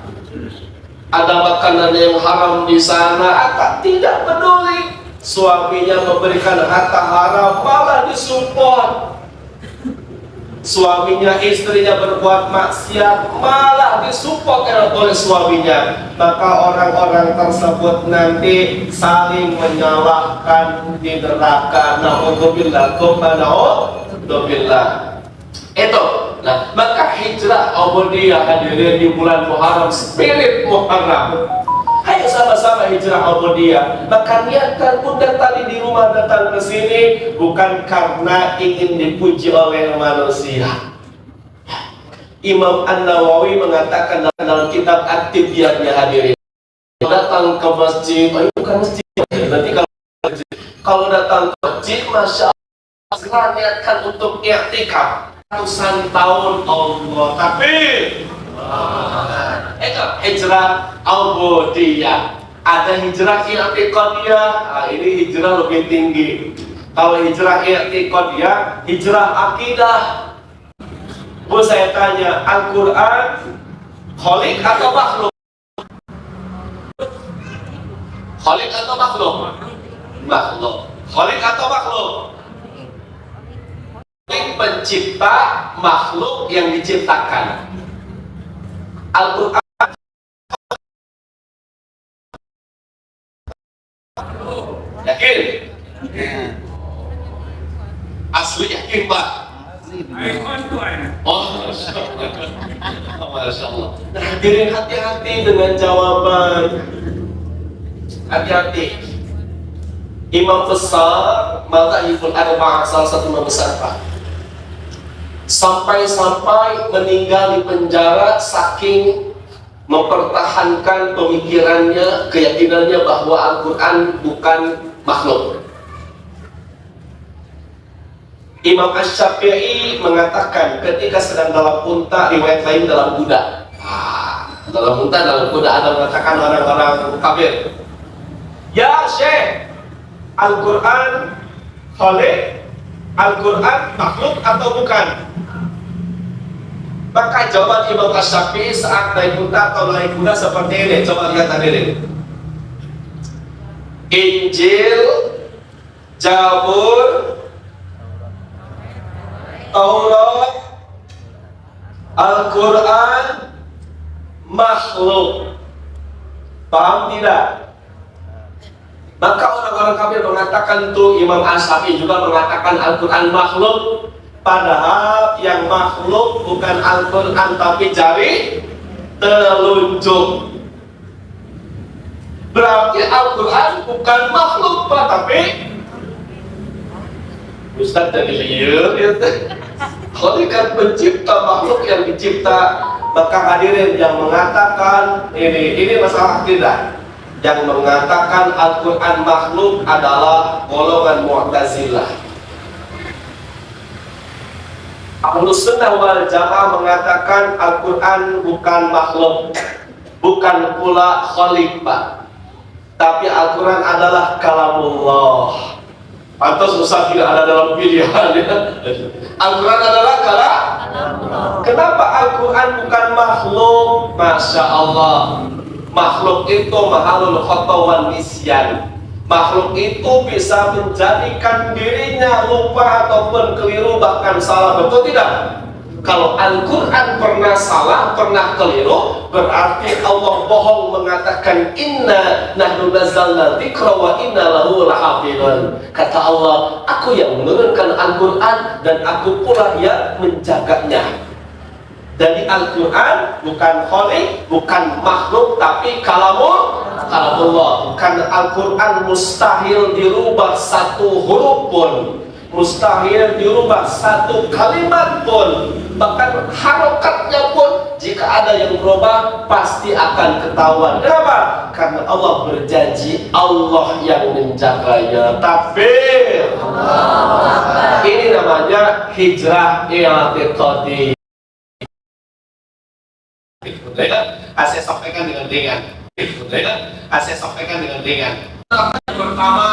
Ada makanan yang haram di sana, apa tidak peduli. Suaminya memberikan harta haram, malah disupport. Suaminya, istrinya berbuat maksiat, malah disupport oleh suaminya. Maka orang-orang tersebut nanti saling menyalahkan di neraka. Na'udzubillah, na'udzubillah. Itu. Nah, maka hijrah ubudiyah, hadirin, di bulan Muharram, spirit Muharram. Ayo sama-sama hijrah ubudiyah. Maka niatkan Bunda tadi di rumah datang ke sini bukan karena ingin dipuji oleh manusia. Imam An-Nawawi mengatakan dalam kitab At-Tibyahnya, hadirin, datang ke masjid, bukan masjid, nanti kalau datang ke masjid, masya Allah, segera niatkan untuk i'tikaf ratusan tahun Allah. Tapi hijrah ubudiyah. Ada hijrah i'tiqadiyah. Nah, ini hijrah lebih tinggi. Kalau hijrah i'tiqadiyah, hijrah akidah. Bu, saya tanya, Al-Quran khaliq atau makhluk? Khaliq atau makhluk? Makhluk. Khaliq atau makhluk? Pencipta, makhluk yang diciptakan. Al-Quran yakin? Asli yakin, Pak? Oh, Masya Allah. Masya Allah. Nah, hadirin hati-hati dengan jawaban. Hati-hati. Imam besar Madzhabul Arba'ah, salah satu imam besar Pak, sampai-sampai meninggal di penjara saking mempertahankan pemikirannya, keyakinannya bahwa Al-Quran bukan makhluk. Imam Asy-Syafi'i mengatakan ketika sedang dalam unta, riwayat lain dalam kuda. Dalam unta, dalam kuda, ada mengatakan orang-orang kafir, "Ya Syekh, Al-Quran khaliq, Al-Quran makhluk atau bukan?" Maka jawaban Imam Asy-Syafi'i saat naik unta atau naik kuda seperti ini. Coba lihat hadirin. Injil, Zabur, Taurat, Al-Quran makhluk. Paham tidak? Maka orang-orang kafir mengatakan itu, Imam Asy-Syafi'i juga mengatakan Al-Quran makhluk. Padahal yang makhluk bukan Al-Quran tapi jari telunjuk. Berarti Al-Quran bukan makhluk Pak, tapi Ustaz jadi liar gitu. Kalau kan pencipta makhluk yang dicipta. Maka hadirin yang mengatakan ini masalah akidah. Yang mengatakan Al-Quran makhluk adalah golongan Mu'tazilah. Ahlus Sunnah wal Jamaah mengatakan Al-Quran bukan makhluk, bukan pula khaliq Pak, tapi Al-Quran adalah kalamullah. Pantas Ustaz tidak ada dalam pilihan ya. Al-Quran adalah kalamullah. Kenapa Al-Quran bukan makhluk? Masya Allah. Makhluk itu mahalul khata wan nisyan. Makhluk itu bisa menjadikan dirinya lupa ataupun keliru, bahkan salah. Betul tidak? Kalau Al-Quran pernah salah, pernah keliru, berarti Allah bohong mengatakan inna nahnu nazzalna dzikra wa inna lahu lahafizun. Kata Allah, aku yang menurunkan Al-Quran dan aku pula yang menjaganya. Jadi Al-Quran bukan khaliq, bukan makhluk, tapi kalamullah. Karena Al-Quran mustahil dirubah satu huruf pun, mustahil dirubah satu kalimat pun, bahkan harokatnya pun jika ada yang berubah pasti akan ketahuan. Kenapa? Karena Allah berjanji, Allah yang menjaganya. Takbir. Ini namanya hijrah i'tiqadi. Saya sampaikan dengan ringan. Saya sampaikan dengan ringan. Pertama,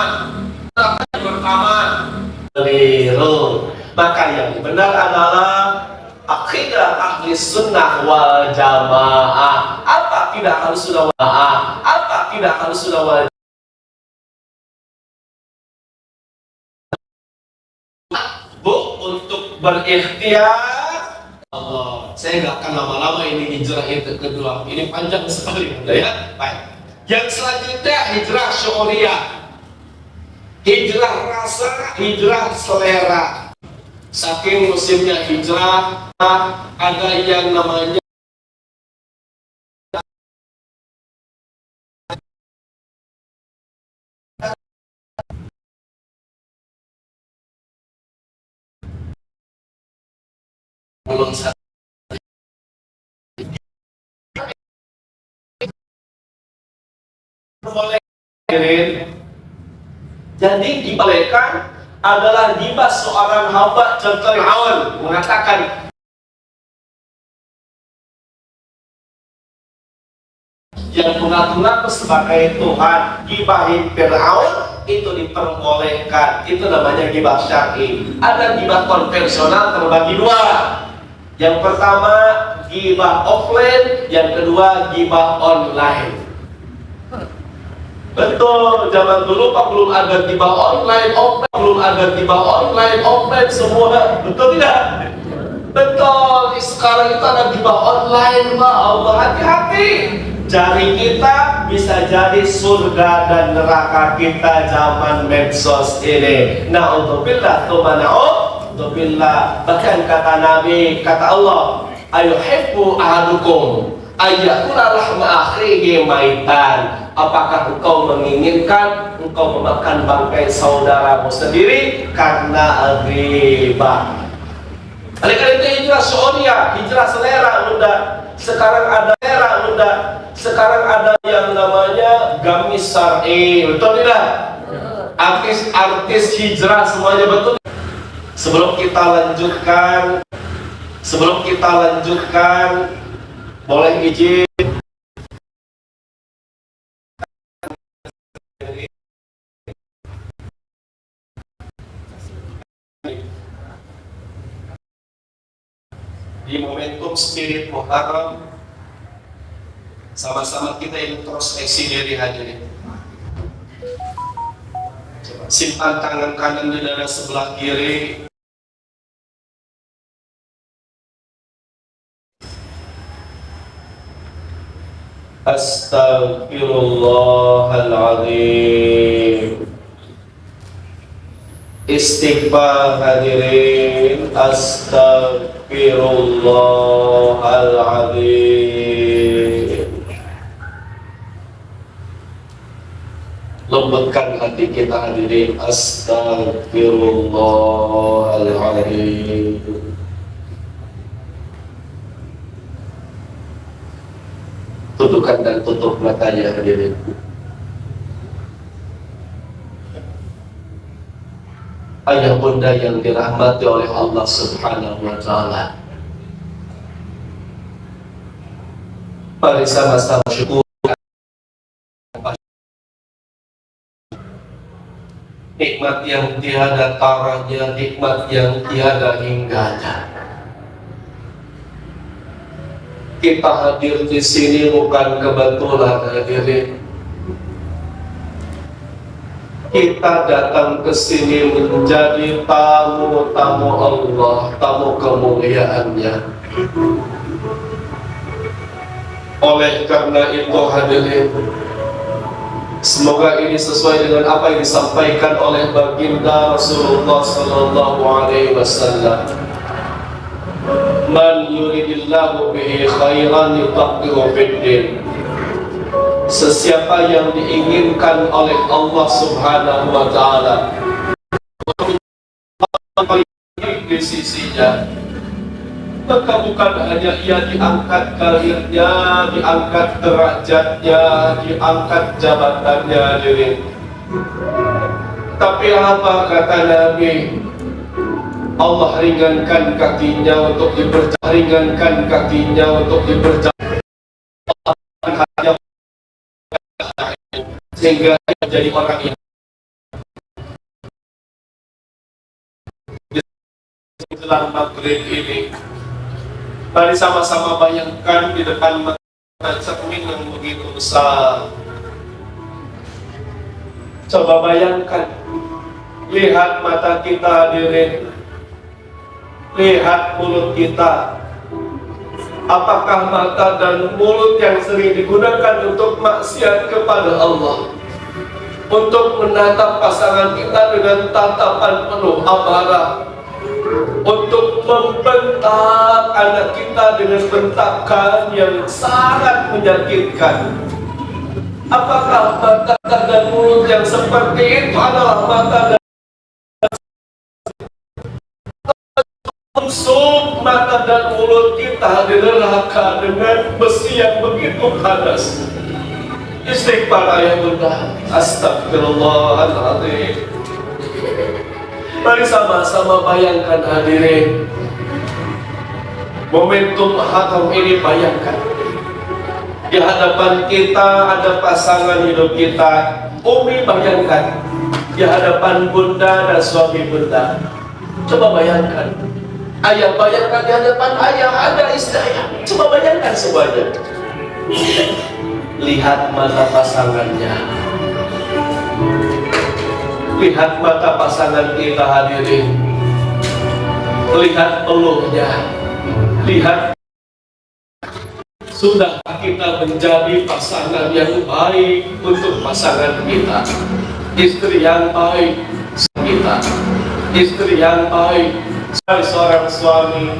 keliru. Maka yang benar adalah akidah ahli sunnah wal jamaah. Apa akidah ahli sunnah wal jamaah? Apa akidah ahli sunnah wal jamaah? Bu, untuk berikhtiar. Allah, saya nggak akan lama-lama ini hijrah itu kedua. Ini panjang sekali, ya. Baik. Yang selanjutnya hijrah syu'uriyah, hijrah rasa, hijrah selera. Saking musimnya hijrah, ada yang namanya belum satu. Jadi dibolehkan adalah gibah seorang hamba contoh Fir'aun mengatakan yang mengaku-ngaku sebagai Tuhan, gibahin Fir'aun itu diperbolehkan. Itu namanya gibah syar'i. Ada gibah konvensional terbagi dua. Yang pertama gibah offline, yang kedua gibah online. Betul, zaman dulu Pak belum ada gibah online, offline, belum ada gibah online, offline semua. Betul tidak? Betul, sekarang itu ada gibah online Pak. Allah, hati-hati. Jari kita bisa jadi surga dan neraka kita zaman medsos ini. Na'udzubillah, billah. Bahkan kata Nabi, kata Allah, ayuhibbu ahadukum ayyakula lahma akhihi maitan. Apakah engkau menginginkan engkau memakan bangkai saudaramu sendiri karena ghibah? Oleh karena itu hijrah syu'uriyah, hijrah selera muda. Sekarang ada yang namanya gamis syar'i, betul tidak? Artis hijrah semuanya betul. Sebelum kita lanjutkan, boleh izin di momentum spirit Muharram, sama-sama kita introspeksi diri hadirin. Simpan tangan kanan di dada sebelah kiri. Astaghfirullahaladzim. Istighfar hadirin. Astaghfirullahaladzim. Lembutkan hati kita hadirin. Astaghfirullahaladzim. Tundukkan dan tutup matanya hadirin. Ayah bunda yang dirahmati oleh Allah Subhanahu wa ta'ala, mari sama-sama syukur nikmat yang tiada taranya, nikmat yang tiada hingganya. Kita hadir di sini bukan kebetulan hadirin. Kita datang ke sini menjadi tamu-tamu Allah, tamu kemuliaannya. Oleh karena itu hadirin, semoga ini sesuai dengan apa yang disampaikan oleh baginda Rasulullah sallallahu alaihi wasallam. Man yuridillahu bihi khairan yufaqihu fiddin. Sesiapa yang diinginkan oleh Allah Subhanahu wa ta'ala di sisinya, maka bukan hanya ia diangkat karirnya, diangkat derajatnya, diangkat jabatannya diri. Tapi apa kata Nabi? Allah ringankan kakinya untuk diperjalan, sehingga menjadi orang yang menjelang maghrib ini. Mari sama-sama bayangkan di depan mata cermin yang begitu besar. Coba bayangkan, lihat mata kita hadirin, lihat mulut kita. Apakah mata dan mulut yang sering digunakan untuk maksiat kepada Allah, untuk menatap pasangan kita dengan tatapan penuh amarah, untuk membentak anak kita dengan bentakan yang sangat menyakitkan? Apakah mata dan mulut yang seperti itu adalah mata dan mata dan mulut kita di neraka dengan besi yang begitu panas? Istighfar ayah bunda. Astagfirullahaladzim. Mari sama-sama bayangkan hadirin, momentum hatam ini. Bayangkan di hadapan kita ada pasangan hidup kita. Umi bayangkan di hadapan bunda dan suami bunda. Coba bayangkan. Ayah bayangkan di hadapan ayah ada istri ayah. Coba bayangkan semuanya. Lihat mata pasangannya. Lihat mata pasangan kita hadirin. Lihat peluhnya. Lihat, sudah kita menjadi pasangan yang baik untuk pasangan kita. Istri yang baik kita. Istri yang baik Seorang suami,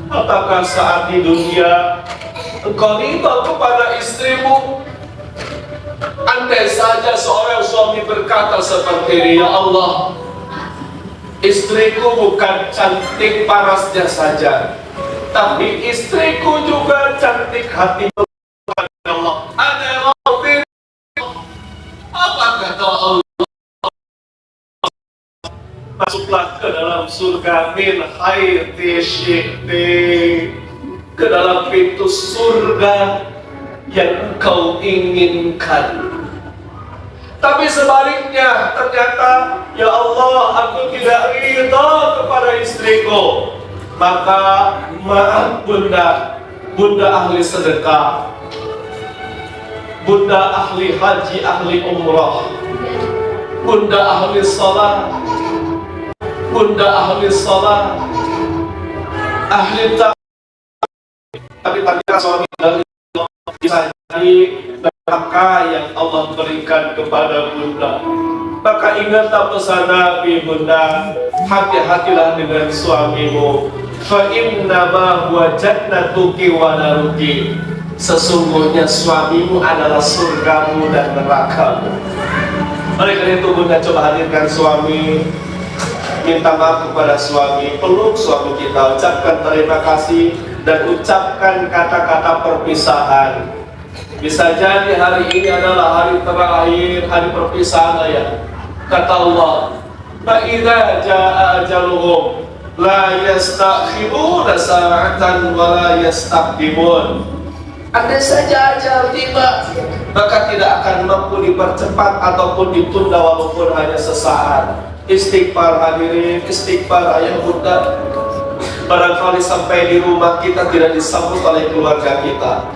apakah saat di dunia engkau ridha kepada istrimu? Andai saja seorang suami berkata seperti ini, ya Allah, istriku bukan cantik parasnya saja, tapi istriku juga cantik hati. Ya Allah, ada yang mau diri. Apa kata Allah? Masuklah ke dalam surga min haitsi syi'ti, ke dalam pintu surga yang engkau inginkan. Tapi sebaliknya ternyata, ya Allah, aku tidak ridha kepada istriku, maka maaf bunda, bunda ahli sedekah, bunda ahli haji, ahli umrah, bunda ahli salat, bunda ahli salat, ahli tapi suami dari bisa jadi berkah yang Allah berikan kepada bunda. Maka ingatlah pesan Nabi, bunda, hati-hatilah dengan suamimu. Fa inna ma huwa jannatuki wa naruki. Sesungguhnya suamimu adalah surgamu dan nerakamu. Oleh karena itu bunda, coba hadirkan suami, minta maaf kepada suami, peluk suami kita, ucapkan terima kasih, dan ucapkan kata-kata perpisahan. Bisa jadi hari ini adalah hari terakhir, hari perpisahan ya. Kata Allah, fa idza jaa ajaluhum la yastakhiruna sa'atan wa la yastaqdimun. Andai saja ajal tiba, maka tidak akan mampu dipercepat ataupun ditunda walaupun hanya sesaat. Istighfar hadirin, istighfar ayah bunda. Barangkali sampai di rumah kita tidak disambut oleh keluarga kita,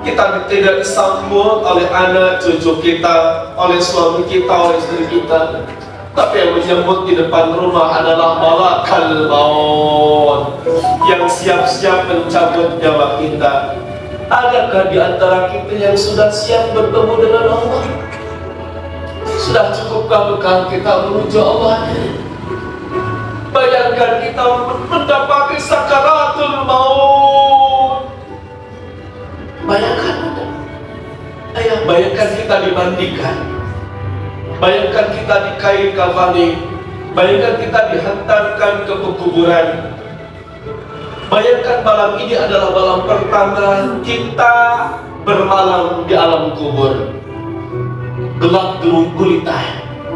kita tidak disambut oleh anak cucu kita, oleh suami kita, oleh istri kita, tapi yang menyambut di depan rumah adalah malakal maut yang siap-siap mencabut nyawa kita. Adakah di antara kita yang sudah siap bertemu dengan Allah? Sudah cukupkah bekal kita menuju Allah? Bayangkan kita mendapati sakaratul maut. Bayangkan, ayah, bayangkan kita dimandikan, bayangkan kita dikain kafani, bayangkan kita dihantarkan ke pekuburan. Bayangkan malam ini adalah malam pertama kita bermalam di alam kubur. Gelap gulita,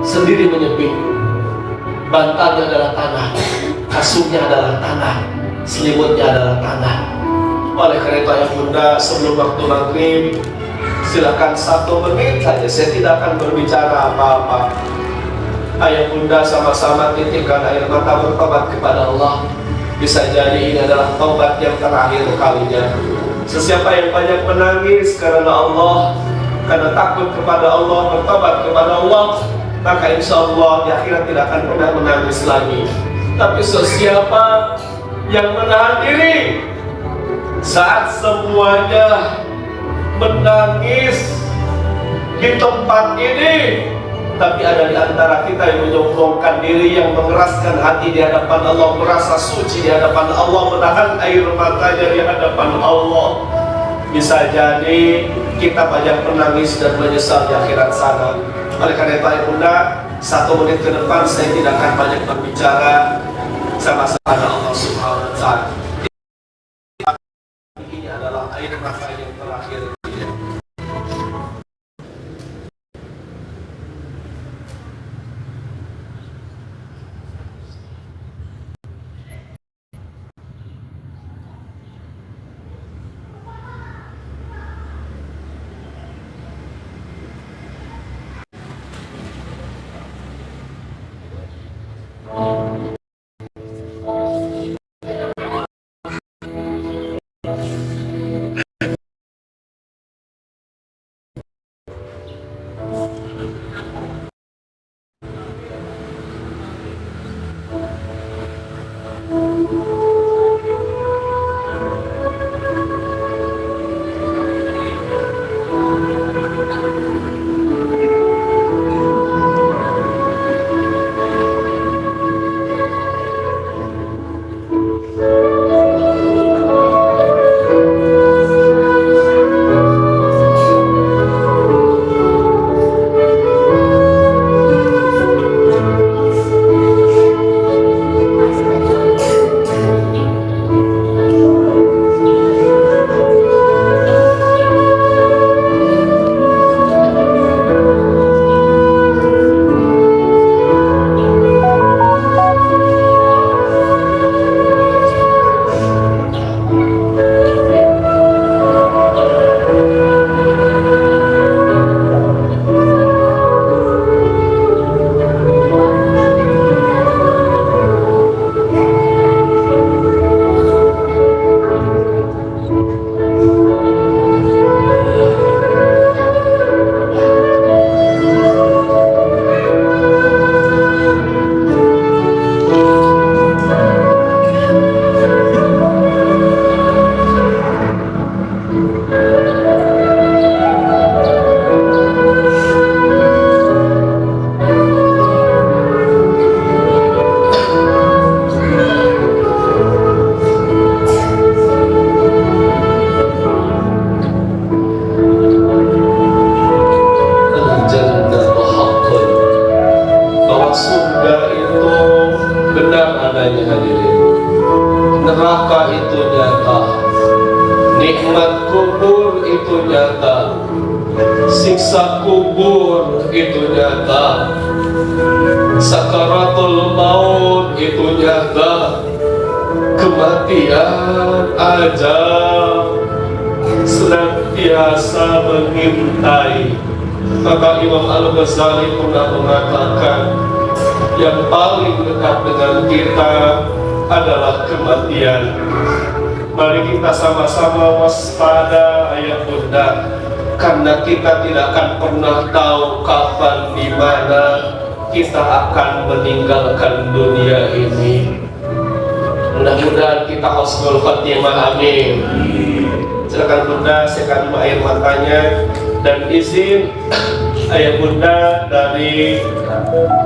sendiri menyepi. Bantalnya adalah tanah, kasurnya adalah tanah, selimutnya adalah tanah. Oleh karena itu ayah bunda, sebelum waktu maghrib, silakan 1 menit saja, saya tidak akan berbicara apa-apa. Ayah bunda sama-sama titikkan air mata bertobat kepada Allah. Bisa jadi ini adalah taubat yang terakhir kalinya. Sesiapa yang banyak menangis karena Allah, karena takut kepada Allah, bertobat kepada Allah, maka insya Allah di akhirat tidak akan pernah menangis lagi. Tapi sesiapa yang menahan diri saat semuanya menangis di tempat ini, tapi ada di antara kita yang menyombongkan diri, yang mengeraskan hati di hadapan Allah, merasa suci di hadapan Allah, menahan air matanya di hadapan Allah, bisa jadi kita banyak menangis dan menyesal di akhirat sana. Oleh karena itu bunda, 1 menit ke depan saya tidak akan banyak berbicara, sama-sama Allah Subhanahu wa Ta'ala. Ini adalah air mata yang terakhir. nikmat kubur itu nyata, siksa kubur itu nyata, sakaratul maut itu nyata, kematian ajal senantiasa mengintai. Maka Imam Al-Ghazali pernah mengatakan, yang paling dekat dengan kita adalah kematian. Mari kita sama-sama waspada ayah bunda, karena kita tidak akan pernah tahu kapan di mana kita akan meninggalkan dunia ini. Mudah-mudahan kita husnul khotimah, amin. Silakan bunda, siapkan air matanya dan izin ayah bunda dari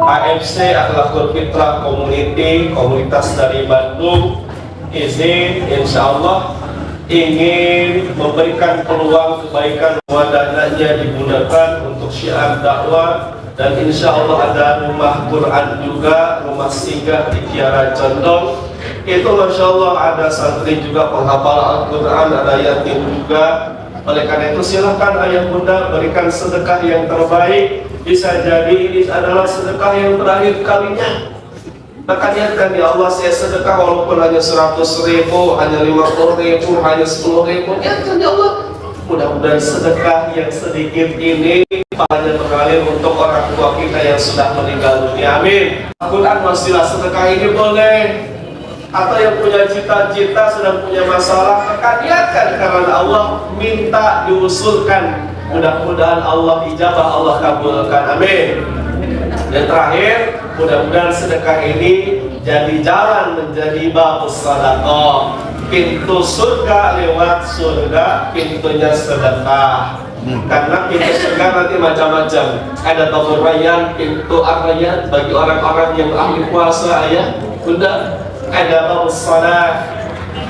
AFC Akhlakul Fitrah Community, komunitas dari Bandung, izin insya Allah ingin memberikan peluang kebaikan, wadahnya digunakan untuk syiar dakwah, dan insya Allah ada rumah Quran juga, rumah singgah di Kiara Condong. Itu masya Allah ada santri juga penghafal Al-Quran, ada yatim juga. Oleh karena itu silahkan ayah bunda berikan sedekah yang terbaik. Bisa jadi ini adalah sedekah yang terakhir kalinya. Maka niatkan, ya Allah saya sedekah walaupun hanya 100.000, hanya 50.000, hanya 10.000. Niatkan ya Allah, mudah-mudahan sedekah yang sedikit ini pahalanya mengalir untuk orang tua kita yang sudah meninggal dunia, amin. Al-Quran wasilah sedekah ini boleh. Atau yang punya cita-cita, sedang punya masalah, maka niatkan karena Allah, minta diusulkan. Mudah-mudahan Allah ijabah, Allah kabulkan, amin. Dan terakhir, mudah-mudahan sedekah ini jadi jalan menjadi babus sadaqah, pintu surga lewat surga, pintunya sedekah. Karena pintu surga nanti macam-macam. Ada tabur rayyan, pintu ar-rayyan bagi orang-orang yang ahli puasa, ayah bunda. Ada babus salat,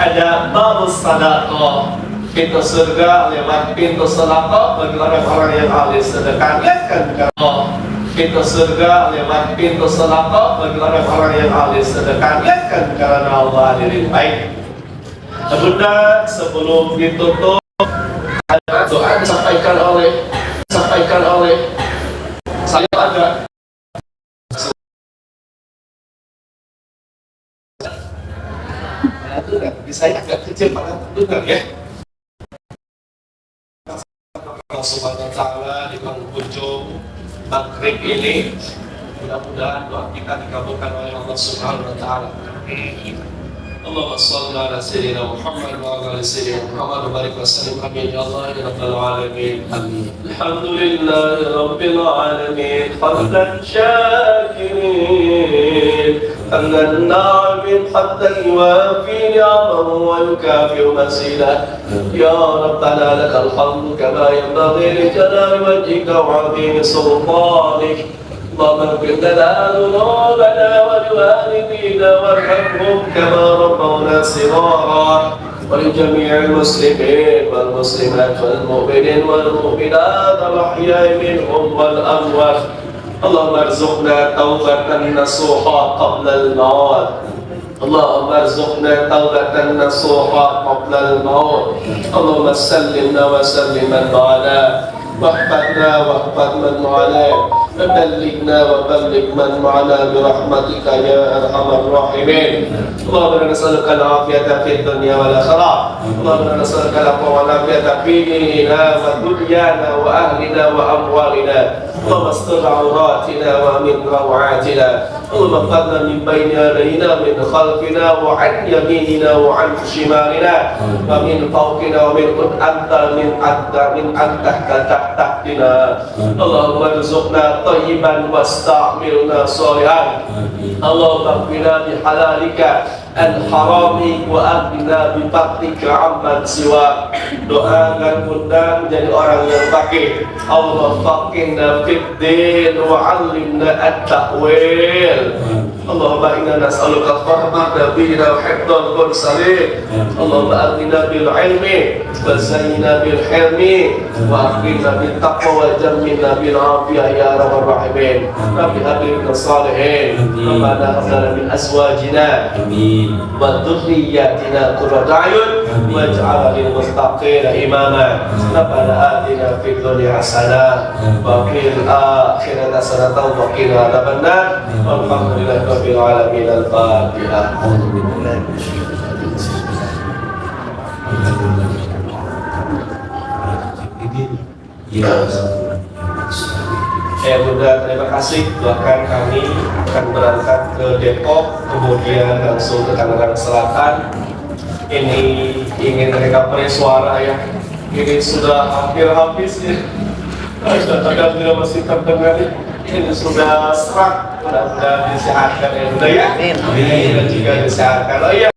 ada babus sadaqah, pintu surga lewat pintu sedekah bagi orang-orang yang ahli sedekah. Lihatkan kalau pintu surga lewat pintu sedekah bagi orang-orang yang ahli sedekah. Lihatkan karena Allah hadirin baik. Bunda, sebelum ditutup ada doa disampaikan oleh saya ada. Saya agak kecil pada dengar ya. Allah Subhanahu wa taala di penghujung maghrib ini, mudah-mudahan doa kita dikabulkan oleh Allah Subhanahu wa taala. Allahumma shalli ala sayyidina Muhammad wa ala ali sayyidina Muhammad wa barik wa sallim, amin ya Allah ya rabbal alamin, amin. Alhamdulillahi rabbil alamin, hamdan syakirin, hamdan na'imin, hamdan yuwafi ni'amahu wa yukafi'u mazidah. Ya Rabbana lakal hamdu kama yanbaghi li jalali wajhika wa 'azimi sultanik. اللهم اغفر لنا ذنوبنا ولوالدينا وارحمهم كما ربونا صغارا، ولجميع المسلمين والمسلمات والمؤمنين والمؤمنات الأحياء منهم والأموات. اللهم ارزقنا توبة نصوحا قبل الموت. اللهم ارزقنا توبة نصوحا قبل الموت. اللهم سلمنا وسلم من والاه، واحفظنا واحفظ من والاه، وبلغنا وبلغ من معنا برحمتك يا ارحم الراحمين. اللهم انا نسالك العافيه في الدنيا والاخره. اللهم انا نسالك العفو والعافيه في ديننا ودنيانا واهلنا واموالنا. اللهم استر عوراتنا وامن روعاتنا. اللهم احفظنا من بين يدينا من خلفنا وعن يميننا وعن شمالنا ومن فوقنا ومن انت من تحتنا. اللهم ارزقنا طيبا واستعملنا صالحا. اللهم اكفنا بحلالك الحرام وأغننا بفضلك عمن سواك. Doakan bunda menjadi orang yang faqih. Allah faqihna fid din wa 'allimna at-ta'wil. Allahumma inna nas'aluka fahma nabiyina wa hifdzal mursalin. Allahumma aghnina bil ilmi wa zayyina bil hilmi wa akrimna bil taqwa wa jammilna bil afiyah ya rabbal rahimin. Rabbi hab lana salihin. Rabbana hab lana min azwajina Amin. وذرياتنا قرة أعين واجعلنا للمتقين إماما ربنا آتنا في الدنيا حسنة وفي الآخرة حسنة وقنا عذاب النار والحمد لله رب العالمين الفاتحة. Bunda, terima kasih. Doakan kami akan berangkat ke Depok, kemudian langsung ke Tangerang Selatan. Ini ingin recovery suara ya. Ini sudah hampir habis ya. Kadang-kadang tidak masih terdengar. Ini sudah serak. Mudah-mudahan disehatkan ya Bunda ya. Dan juga disehatkan. Oh iya.